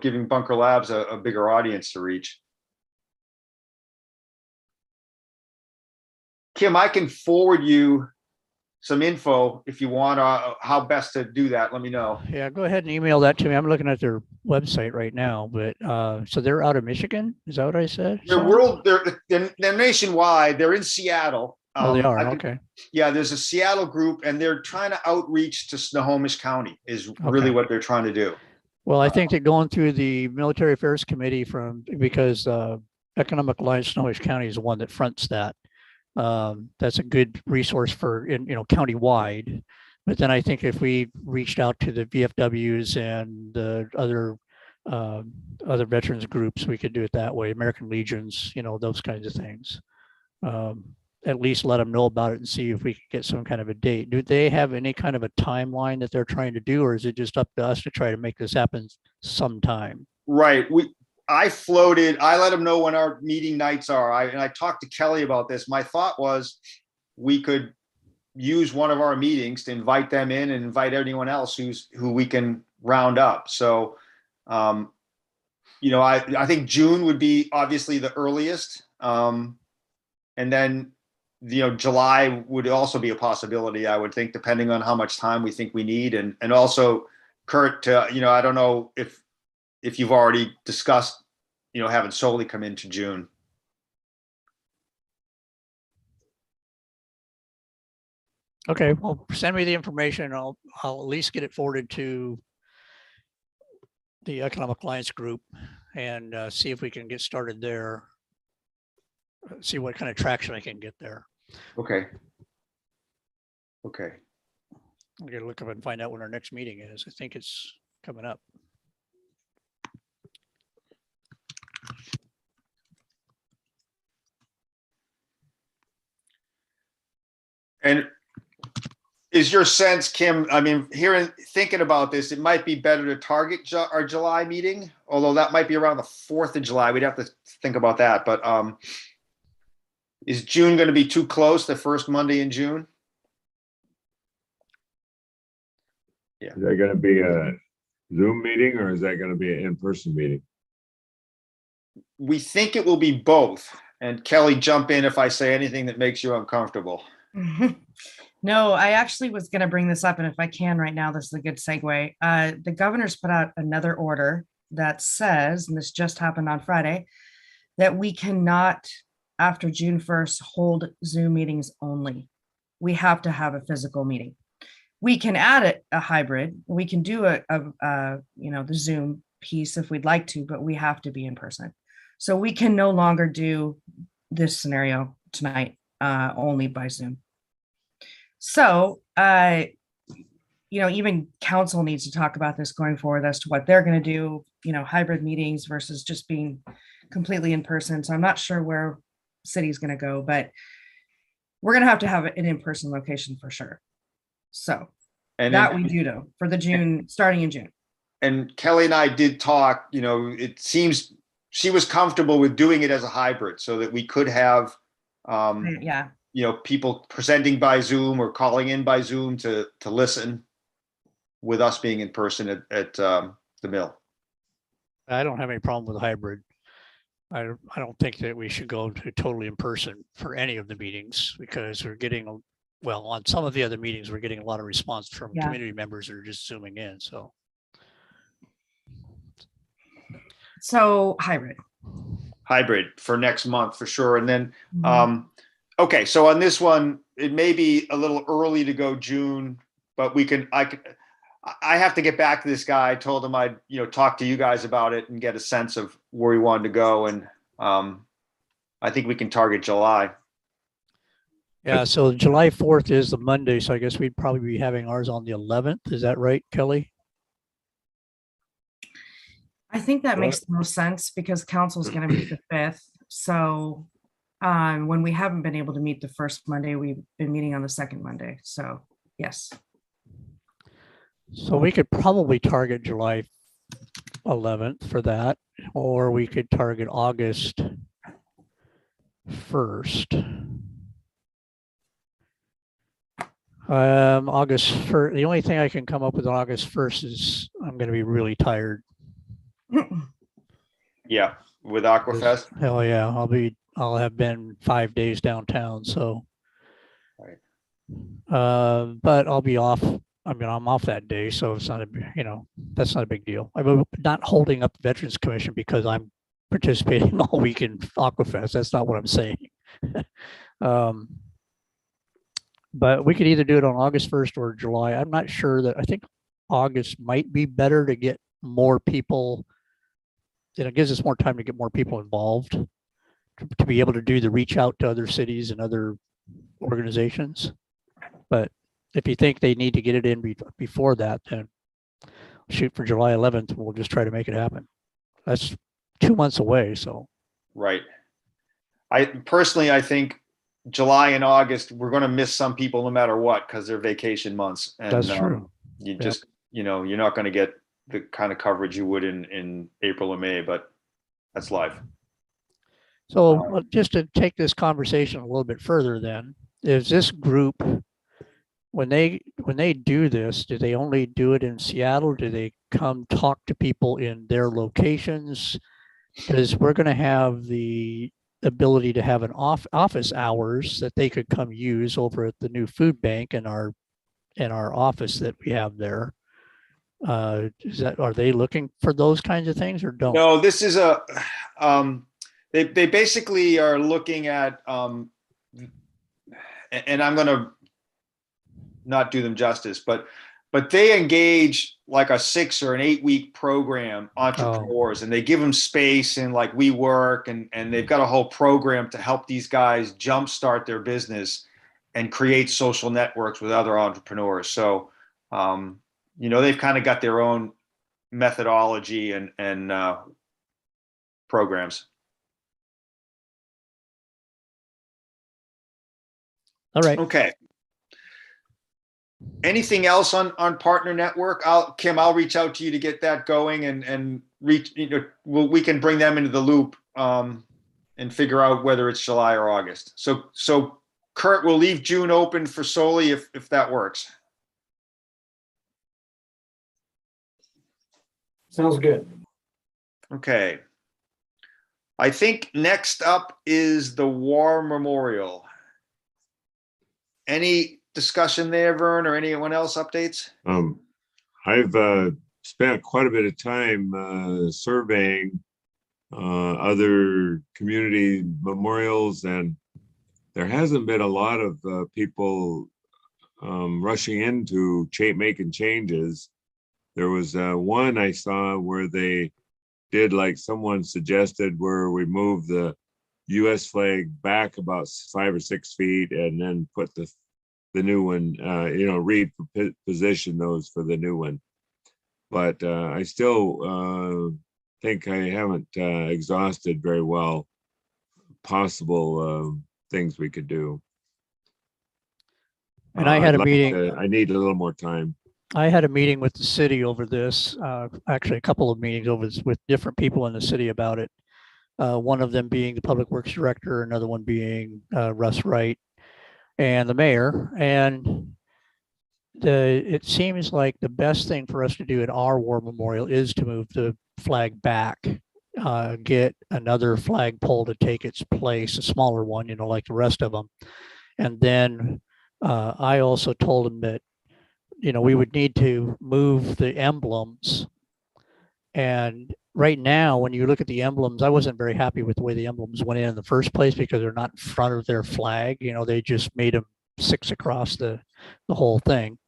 giving Bunker Labs a bigger audience to reach. Kim, I can forward you some info if you want, how best to do that. Let me know. Yeah, go ahead and email that to me. I'm looking at their website right now, but so they're out of Michigan? Is that what I said? They're nationwide. They're in Seattle. Oh, they are, I can- okay. Yeah, there's a Seattle group and they're trying to outreach to Snohomish County is really Okay. what they're trying to do. Well, I think that going through the Military Affairs Committee because Economic Alliance Snohomish County is the one that fronts that. That's a good resource for, county-wide. But then I think if we reached out to the VFWs and the other veterans groups, we could do it that way, American Legions, those kinds of things. At least let them know about it and see if we could get some kind of a date. Do they have any kind of a timeline that they're trying to do, or is it just up to us to try to make this happen sometime? Right. I let them know when our meeting nights are. I talked to Kelly about this. My thought was we could use one of our meetings to invite them in and invite anyone else who we can round up. So, I think June would be obviously the earliest. And then, July would also be a possibility, I would think, depending on how much time we think we need. And also, Kurt, I don't know if you've already discussed, having Soli come into June. Okay, well, send me the information. I'll at least get it forwarded to the Economic Alliance group and see if we can get started there. See what kind of traction I can get there. Okay. I'm gonna look up and find out when our next meeting is. I think it's coming up. And is your sense, Kim, thinking about this, it might be better to target our July meeting, although that might be around the 4th of July. We'd have to think about that. But is June going to be too close, the first Monday in June? Is that gonna be a Zoom meeting or is that gonna be an in-person meeting? We think it will be both. And Kelly, jump in if I say anything that makes you uncomfortable. No, I actually was going to bring this up, and if I can right now, this is a good segue. The governor's put out another order that says, and this just happened on Friday, that we cannot, after June 1st, hold Zoom meetings only. We have to have a physical meeting. We can add a hybrid. We can do the Zoom piece if we'd like to, but we have to be in person. So we can no longer do this scenario tonight, only by Zoom. So, even council needs to talk about this going forward as to what they're going to do, hybrid meetings versus just being completely in person. So I'm not sure where city's going to go, but we're going to have an in-person location for sure. So And that then- we do know for the June, starting in June. And Kelly and I did talk, it seems she was comfortable with doing it as a hybrid so that we could have, Yeah. people presenting by Zoom or calling in by Zoom to listen with us being in person at the mill. I don't have any problem with hybrid. I don't think that we should go to totally in person for any of the meetings because we're getting, on some of the other meetings, we're getting a lot of response from Yeah. community members that are just zooming in. So Hybrid. Hybrid for next month for sure. And then, okay, so on this one, it may be a little early to go June, but I have to get back to this guy. I told him I'd, talk to you guys about it and get a sense of where he wanted to go. And I think we can target July. Yeah, so July 4th is the Monday, so I guess we'd probably be having ours on the 11th. Is that right, Kelly? I think that Well- makes the most sense because council's gonna meet the 5th. So when we haven't been able to meet the first Monday, we've been meeting on the second Monday. So yes. So we could probably target July 11th for that, or we could target August 1st. August 1st, the only thing I can come up with on August 1st is I'm gonna be really tired. Yeah, with Aquafest. Hell yeah, I'll have been 5 days downtown, so. Right. But I'll be off. I mean, I'm off that day, so it's not that's not a big deal. I'm not holding up the Veterans Commission because I'm participating all week in Aquafest. That's not what I'm saying. But we could either do it on August 1st or July. I'm not sure I think August might be better to get more people. It gives us more time to get more people involved to be able to do the reach out to other cities and other organizations. But if you think they need to get it in before that, then shoot for July 11th. We'll just try to make it happen. That's 2 months away. So, Right. I think July and August, we're going to miss some people no matter what, because they're vacation months. And that's true. you just, you're not going to get the kind of coverage you would in April or May, but that's life. So just to take this conversation a little bit further, then, is this group, when they do this, do they only do it in Seattle? Do they come talk to people in their locations? Because we're going to have the ability to have an office hours that they could come use over at the new food bank in our office that we have there. Are they looking for those kinds of things or don't? No, this is they basically are looking at, and I'm going to not do them justice, but they engage like a 6 or an 8 week program entrepreneurs, and they give them space and like WeWork, and they've got a whole program to help these guys jumpstart their business and create social networks with other entrepreneurs. So, they've kind of got their own methodology and programs. All right. Okay. Anything else on Partner Network? Kim, I'll reach out to you to get that going and reach, we can bring them into the loop and figure out whether it's July or August. So Kurt, we'll leave June open for Soli if that works. Sounds good. Okay. I think next up is the War Memorial. Any discussion there, Vern, or anyone else updates? I've spent quite a bit of time surveying other community memorials, and there hasn't been a lot of people rushing into making changes. There was one I saw where they did, like someone suggested, where we move the US flag back about 5 or 6 feet and then put the new one, reposition those for the new one. But I still think I haven't exhausted very well possible things we could do. And I had a meeting. I need a little more time. I had a meeting with the city over this, actually a couple of meetings over this with different people in the city about it. One of them being the Public Works Director, another one being Russ Wright and the mayor. And it seems like the best thing for us to do at our war memorial is to move the flag back, get another flagpole to take its place, a smaller one, like the rest of them. And then I also told him that we would need to move the emblems. And right now, when you look at the emblems, I wasn't very happy with the way the emblems went in the first place because they're not in front of their flag. They just made them 6 across the whole thing.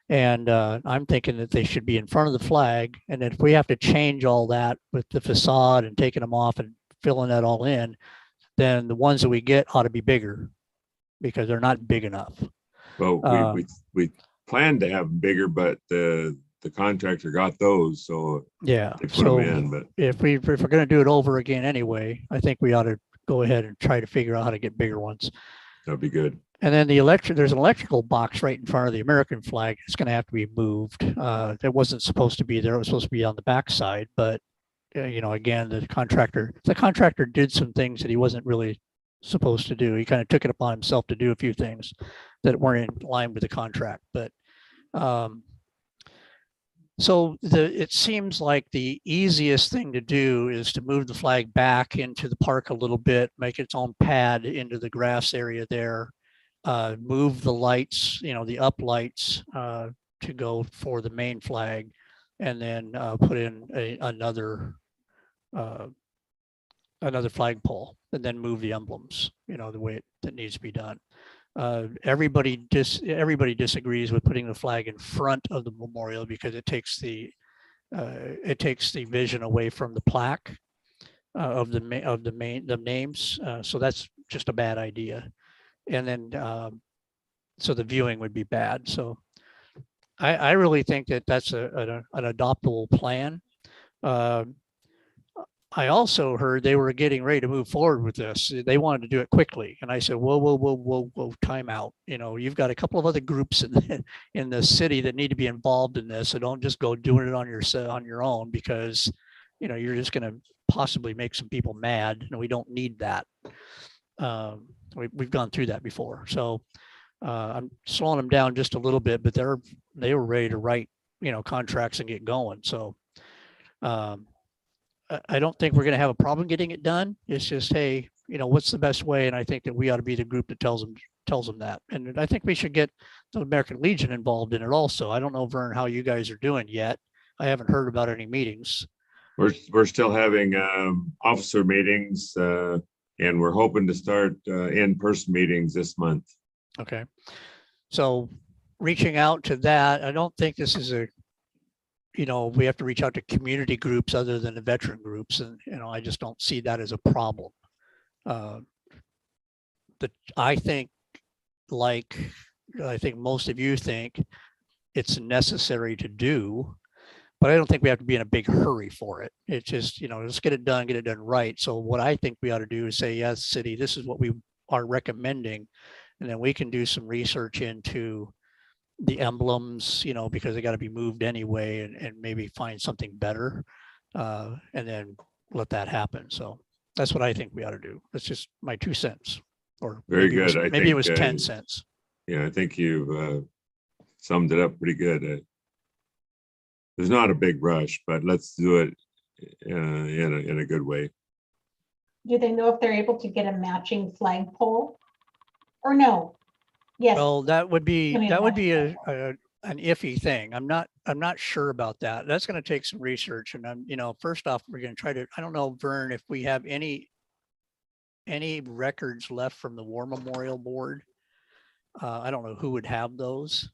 And I'm thinking that they should be in front of the flag. And if we have to change all that with the facade and taking them off and filling that all in, then the ones that we get ought to be bigger. because they're not big enough. Well, Uh, we planned to have 'em bigger, but the contractor got those, so Yeah, they put them so in, but if we're gonna do it over again anyway, I think we ought to go ahead and try to figure out how to get bigger ones. that'd be good. And then there's an electrical box right in front of the American flag. It's gonna have to be moved. It wasn't supposed to be there. It was supposed to be on the backside, but again, the contractor did some things that he wasn't really supposed to do. He kind of took it upon himself to do a few things that weren't in line with the contract, but so it seems like the easiest thing to do is to move the flag back into the park a little bit, make its own pad into the grass area there, move the lights, the up lights to go for the main flag, and then put in another flagpole, and then move the emblems, the way that needs to be done. Everybody disagrees with putting the flag in front of the memorial because it takes the vision away from the plaque of the names. So that's just a bad idea. And then so the viewing would be bad. So I really think that that's an adoptable plan. I also heard they were getting ready to move forward with this. They wanted to do it quickly. And I said, whoa, time out. You've got a couple of other groups in the city that need to be involved in this. So don't just go doing it on your own, because, you're just going to possibly make some people mad, and we don't need that. We've gone through that before. So I'm slowing them down just a little bit, but they were ready to write, contracts and get going. So I don't think we're going to have a problem getting it done. It's just, hey, what's the best way? And I think that we ought to be the group that tells them that. And I think we should get the American Legion involved in it also. I don't know, Vern, how you guys are doing yet. I haven't heard about any meetings. We're still having officer meetings, and we're hoping to start in-person meetings this month. Okay. So reaching out to that, I don't think this is we have to reach out to community groups other than the veteran groups. And, I just don't see that as a problem. I think most of you think it's necessary to do, but I don't think we have to be in a big hurry for it. It's just, let's get it done right. So what I think we ought to do is say, yes, city, this is what we are recommending. And then we can do some research into the emblems, because they got to be moved anyway, and maybe find something better, and then let that happen. So that's what I think we ought to do. That's just my 2 cents. Or Very maybe good. Maybe it was 10 cents. Yeah, I think you've summed it up pretty good. There's not a big rush, but let's do it in a good way. Do they know if they're able to get a matching flagpole or no? Yes. Well, that would be an iffy thing. I'm not sure about that. That's going to take some research. And first off, we're going to try to, I don't know, Vern, if we have any records left from the War Memorial Board. I don't know who would have those.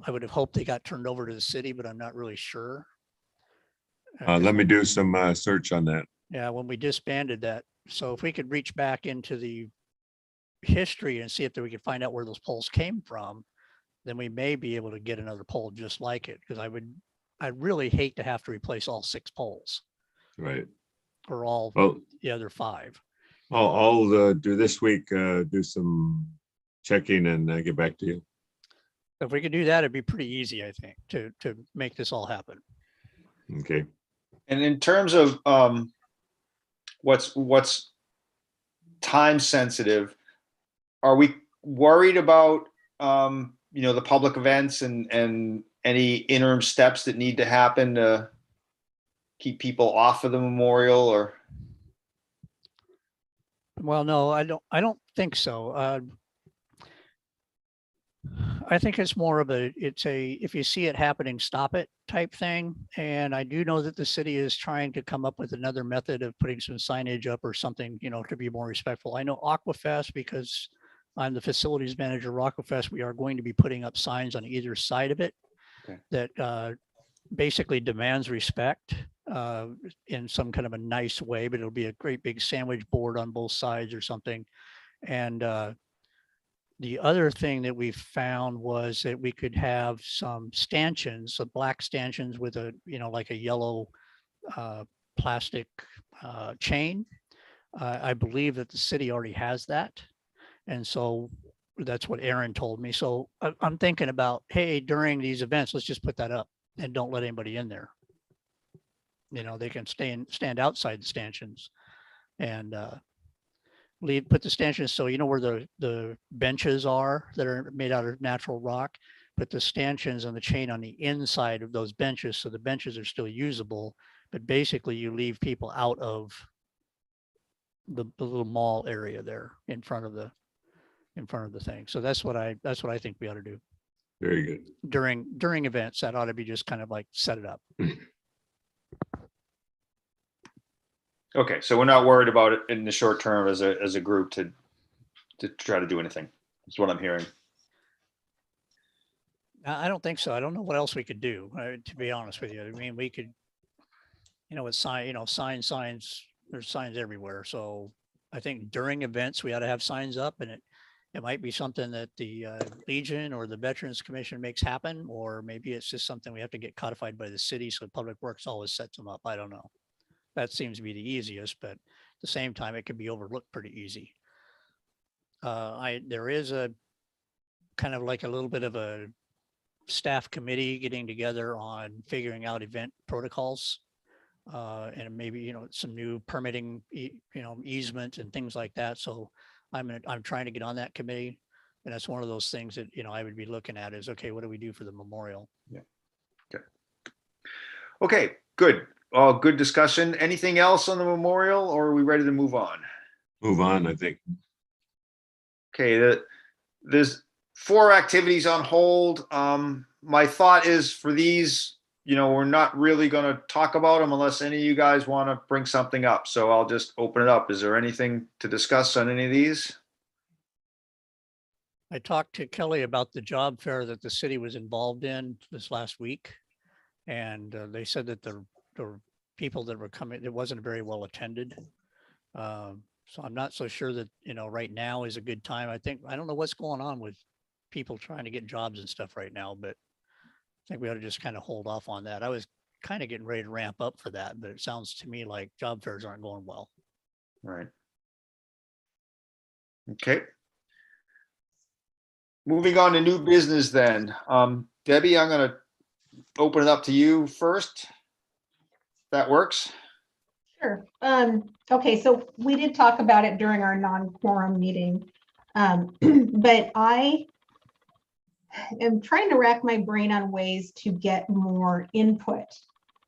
I would have hoped they got turned over to the city, but I'm not really sure. Let me do some search on that. Yeah, when we disbanded that. So if we could reach back into the history and see if we could find out where those poles came from, then we may be able to get another pole just like it. Because I really hate to have to replace all 6 poles. Right. Or all the other 5. I'll do this week, do some checking and get back to you. If we could do that, it'd be pretty easy, I think, to make this all happen. Okay. And in terms of what's time sensitive, are we worried about the public events and any interim steps that need to happen to keep people off of the memorial? Or well, no, I don't think so. I think it's more of if you see it happening, stop it type thing. And I do know that the city is trying to come up with another method of putting some signage up or something, to be more respectful. I know Aquafest, because I'm the facilities manager of Aquafest, we are going to be putting up signs on either side of it. Okay. That basically demands respect in some kind of a nice way, but it'll be a great big sandwich board on both sides or something. And The other thing that we found was that we could have some stanchions, so black stanchions with a, like a yellow plastic chain. I believe that the city already has that. And so that's what Aaron told me. So I'm thinking about, hey, during these events, let's just put that up and don't let anybody in there. They can stand outside the stanchions and put the stanchions. So where the benches are that are made out of natural rock, put the stanchions on the chain on the inside of those benches. So the benches are still usable, but basically you leave people out of the little mall area there in front of the thing. So that's what I think we ought to do Very good. during events. That ought to be just kind of like set it up. Okay, so we're not worried about it in the short term as a group to try to do anything. That's what I'm hearing. I don't think so. I don't know what else we could do, to be honest with you. I mean, we could, with signs, there's signs everywhere. So I think during events, we ought to have signs up, and it might be something that the Legion or the Veterans Commission makes happen, or maybe it's just something we have to get codified by the city. So Public Works always sets them up. I don't know. That seems to be the easiest, but at the same time, it can be overlooked pretty easy. There is a kind of like a little bit of a staff committee getting together on figuring out event protocols, and maybe, some new permitting, easement and things like that. So I'm trying to get on that committee. And that's one of those things that, I would be looking at is, okay, what do we do for the memorial? Yeah. Okay, good. Good discussion. Anything else on the memorial, or are we ready to move on? Move on, I think. Okay, there's 4 activities on hold. My thought is for these, we're not really going to talk about them unless any of you guys want to bring something up. So I'll just open it up. Is there anything to discuss on any of these? I talked to Kelly about the job fair that the city was involved in this last week. And they said that the people that were coming, it wasn't very well attended. So I'm not so sure that, right now is a good time. I don't know what's going on with people trying to get jobs and stuff right now, but I think we ought to just kind of hold off on that. I was kind of getting ready to ramp up for that, but it sounds to me like job fairs aren't going well. Right. Okay. Moving on to new business then. Debbie, I'm going to open it up to you first. That works. Sure. Okay, so we did talk about it during our non-quorum meeting, but I am trying to rack my brain on ways to get more input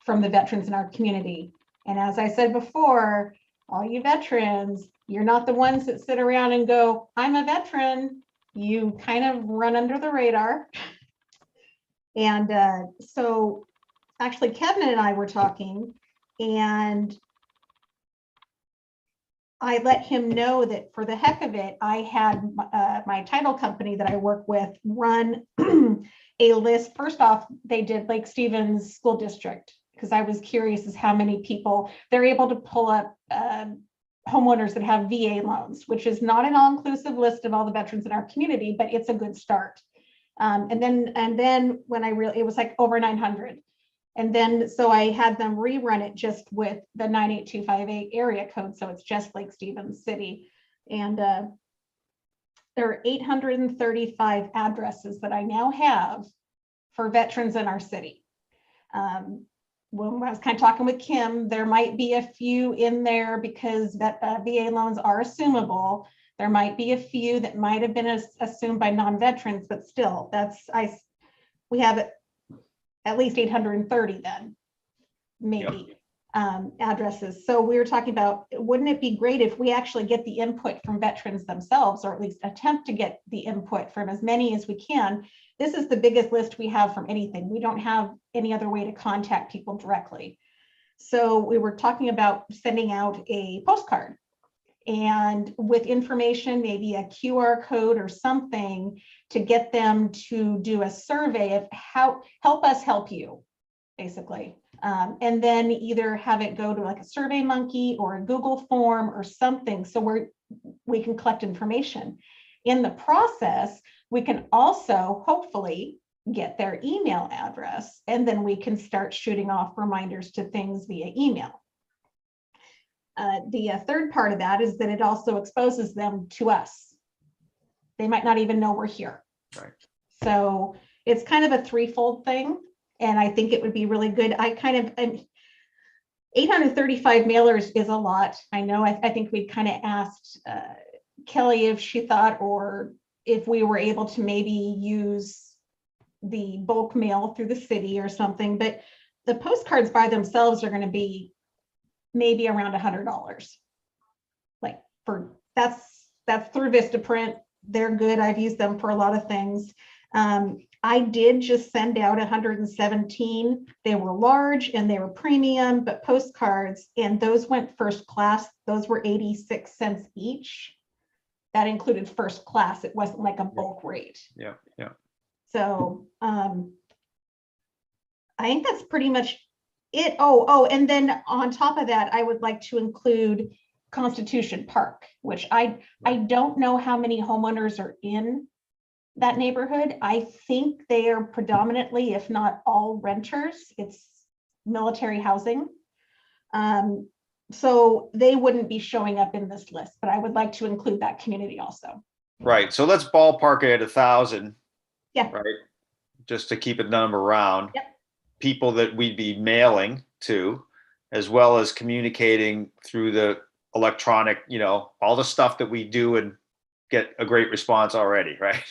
from the veterans in our community. And as I said before, all you veterans, you're not the ones that sit around and go, I'm a veteran. You kind of run under the radar. And so actually Kevin and I were talking, and I let him know that for the heck of it, I had my title company that I work with run a list. First off, they did Lake Stevens School District, because I was curious as how many people they're able to pull up homeowners that have VA loans, which is not an all-inclusive list of all the veterans in our community, but it's a good start. And then when it was like over 900. And then, so I had them rerun it just with the 98258 area code. So it's just Lake Stevens City. And there are 835 addresses that I now have for veterans in our city. When I was kind of talking with Kim, there might be a few in there because that VA loans are assumable. There might be a few that might have been assumed by non-veterans, but still, we have at least 830 then, maybe, addresses. So we were talking about, wouldn't it be great if we actually get the input from veterans themselves, or at least attempt to get the input from as many as we can? This is the biggest list we have from anything. We don't have any other way to contact people directly. So we were talking about sending out a postcard, and with information, maybe a QR code or something, to get them to do a survey of how help us help you, basically. And then either have it go to like a Survey Monkey or a Google form or something, so we can collect information. in the process, we can also hopefully get their email address, and then we can start shooting off reminders to things via email. The third part of that is that it also exposes them to us. They might not even know we're here. Right. So it's kind of a threefold thing. And I think it would be really good. 835 mailers is a lot. I know, I think we kind of asked Kelly if she thought, or if we were able to maybe use the bulk mail through the city or something, but the postcards by themselves are going to be maybe around $100. Like that's through Vistaprint. They're good. I've used them for a lot of things. I did just send out 117. They were large and they were premium, but postcards, and those went first class. Those were 86 cents each. That included first class. It wasn't like a bulk rate. Yeah. Yeah. So I think that's pretty much it. Oh, and then on top of that, I would like to include Constitution Park, which I don't know how many homeowners are in that neighborhood. I think they are predominantly, if not all, renters. It's military housing. So they wouldn't be showing up in this list, but I would like to include that community also. Right. So let's ballpark it at 1,000. Yeah. Right. Just to keep a number round. Yep. People that we'd be mailing to, as well as communicating through the electronic, all the stuff that we do and get a great response already, right?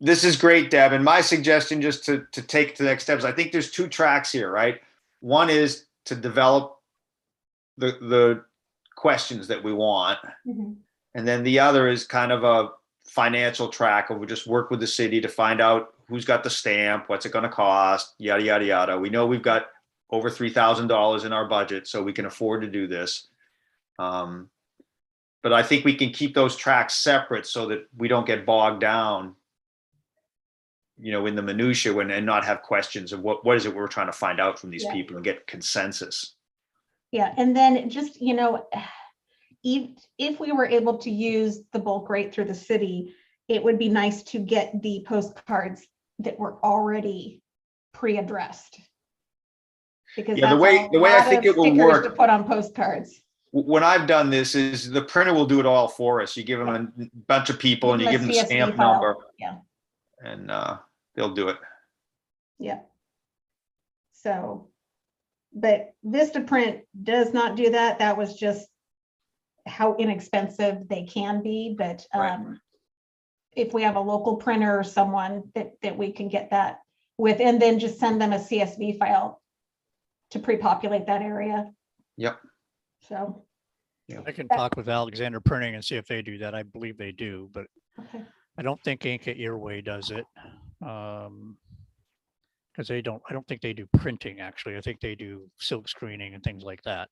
This is great, Deb. And my suggestion, just to take the next steps, I think there's two tracks here, right? One is to develop the questions that we want. Mm-hmm. And then the other is kind of a financial track, and we just work with the city to find out who's got the stamp, what's it going to cost, yada, yada, yada. We know we've got over $3,000 in our budget, so we can afford to do this. But I think we can keep those tracks separate so that we don't get bogged down, in the minutia and not have questions of what is it we're trying to find out from these people and get consensus. Yeah, and then just, if we were able to use the bulk rate through the city, it would be nice to get the postcards that were already pre-addressed. Because the way I think it will work to put on postcards. When I've done this is the printer will do it all for us. You give them a bunch of people and you give them the stamp number. Yeah. And they'll do it. Yeah. So, but Vistaprint does not do that. That was just how inexpensive they can be. But if we have a local printer or someone that we can get that with, and then just send them a CSV file to pre-populate that area. Yep. So I can talk with Alexander Printing and see if they do that. I believe they do, but okay. I don't think Inca Earway does it. Because I don't think they do printing, actually. I think they do silk screening and things like that.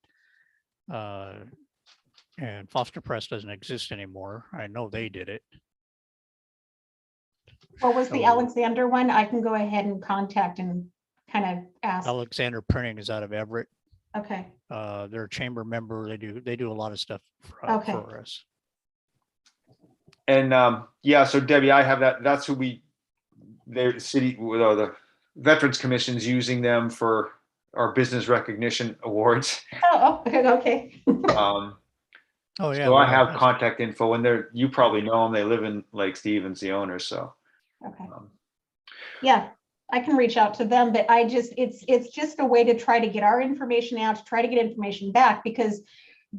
And Foster Press doesn't exist anymore. I know they did it. What was the So- Alexander one? I can go ahead and contact and kind of ask. Alexander Printing is out of Everett. Okay. They're a chamber member. They do a lot of stuff for us. And so Debbie, I have that. That's who the city, the Veterans Commission's using them for our business recognition awards. Oh, okay. Oh yeah. So I wow, have that's- contact info, and you probably know them. They live in Lake Stevens, the owners. So Okay. Yeah, I can reach out to them, but it's just a way to try to get our information out, to try to get information back, because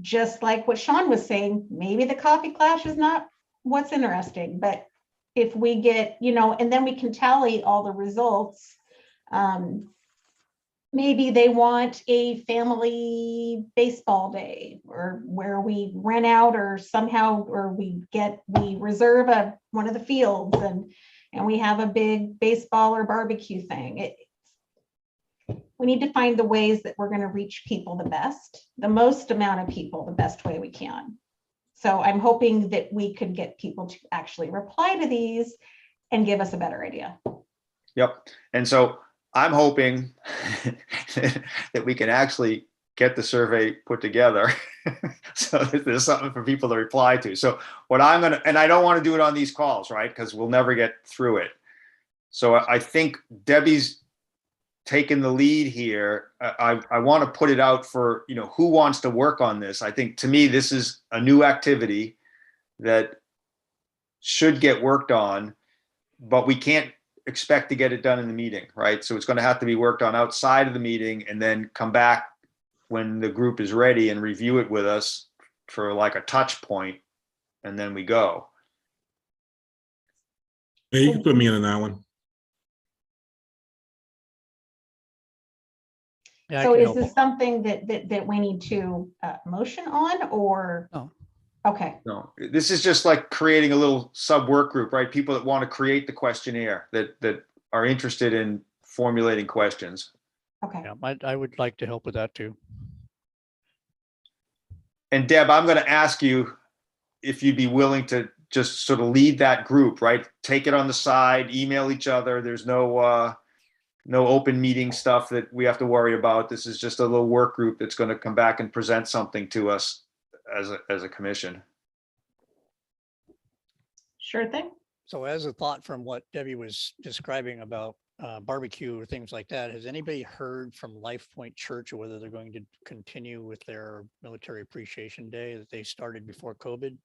just like what Sean was saying, maybe the coffee clash is not what's interesting, but if we get, and then we can tally all the results. Maybe they want a family baseball day, or where we rent out or somehow, or we reserve one of the fields and we have a big baseball or barbecue thing. We need to find the ways that we're going to reach people the most amount of people, the best way we can. So I'm hoping that we could get people to actually reply to these and give us a better idea. Yep. And so I'm hoping that we can actually get the survey put together. So there's something for people to reply to. So what I'm gonna, and I don't want to do it on these calls, right? Because we'll never get through it. So I think Debbie's taken the lead here. I want to put it out for, who wants to work on this. I think, to me, this is a new activity that should get worked on, but we can't expect to get it done in the meeting, right? So it's going to have to be worked on outside of the meeting and then come back when the group is ready and review it with us for like a touch point, and then we go. Yeah, you can put me in on that one. Yeah, I So can is help. this something that we need to motion on, or? No. Okay, No, this is just like creating a little sub work group, right? People that want to create the questionnaire, that are interested in formulating questions. okay. Yeah, I would like to help with that too. And Deb, I'm going to ask you if you'd be willing to just sort of lead that group, right? Take it on the side, email each other. There's no open meeting stuff that we have to worry about. This is just a little work group that's going to come back and present something to us as a commission. Sure thing. So as a thought from what Debbie was describing about barbecue or things like that, has anybody heard from Life Point Church or whether they're going to continue with their Military Appreciation Day that they started before COVID?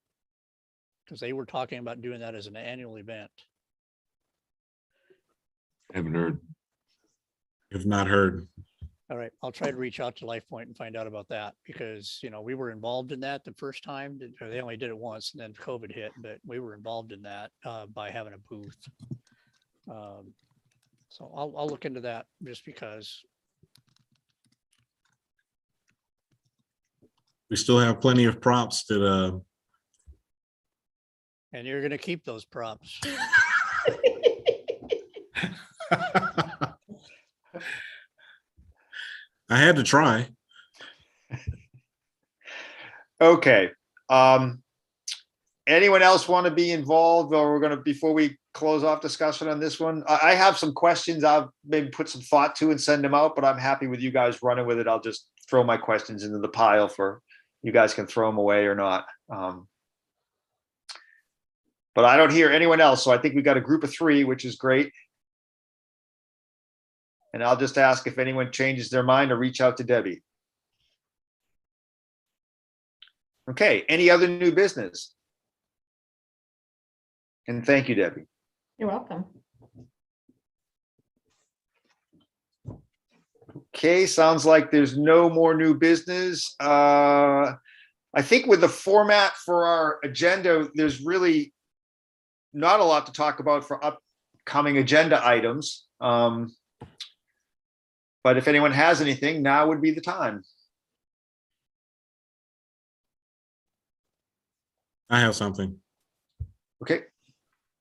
Because they were talking about doing that as an annual event. Haven't heard. If not heard. All right, I'll try to reach out to Life Point and find out about that, because, we were involved in that the first time. They only did it once and then COVID hit, but we were involved in that by having a booth. So I'll look into that just because. We still have plenty of props that And you're gonna keep those props. I had to try. Okay. Anyone else want to be involved, or we're going to, before we close off discussion on this one? I have some questions I'll maybe put some thought to and send them out, but I'm happy with you guys running with it. I'll just throw my questions into the pile for you guys can throw them away or not. But I don't hear anyone else. So I think we got a group of 3, which is great. And I'll just ask if anyone changes their mind or reach out to Debbie. Okay, any other new business? And thank you, Debbie. You're welcome. Okay, sounds like there's no more new business. I think with the format for our agenda, there's really not a lot to talk about for upcoming agenda items. But if anyone has anything, now would be the time. I have something. Okay.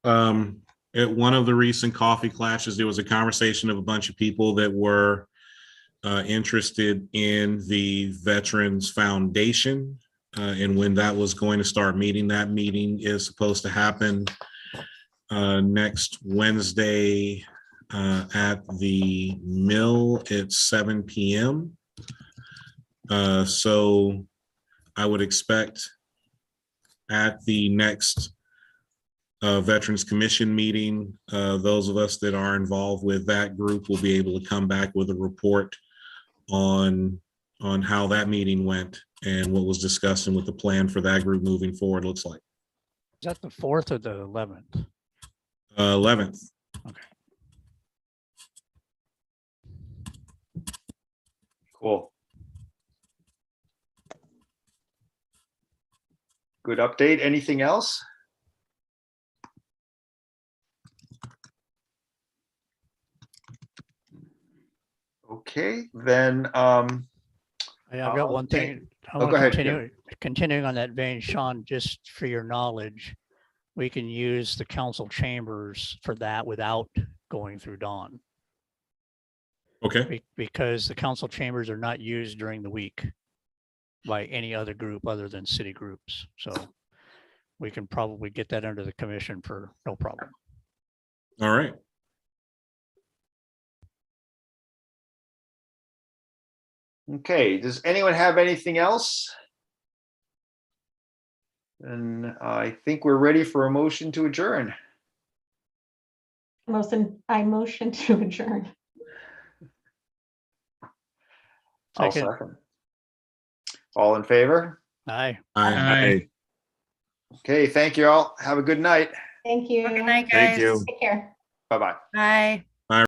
At one of the recent coffee clashes, there was a conversation of a bunch of people that were interested in the Veterans Foundation and when that was going to start meeting. That meeting is supposed to happen next Wednesday at the Mill at 7 p.m. So I would expect at the next Veterans Commission meeting, those of us that are involved with that group will be able to come back with a report on how that meeting went and what was discussed and what the plan for that group moving forward looks like. Is that the 4th or the 11th? 11th. Okay. Cool. Good update. Anything else? Okay, then, I've got one Okay. thing. I Oh, want go to ahead, continue, continuing on that vein, Sean, just for your knowledge, we can use the council chambers for that without going through Dawn. Okay. Because the council chambers are not used during the week by any other group other than city groups. So we can probably get that under the commission for no problem. All right. Okay, does anyone have anything else? And I think we're ready for a motion to adjourn. I motion to adjourn. I'll Second. second. All in favor? Aye. I, Aye. Okay, thank you all. Have a good night. Thank you. Good night, Thank guys. you. Take care. Bye-bye. Bye.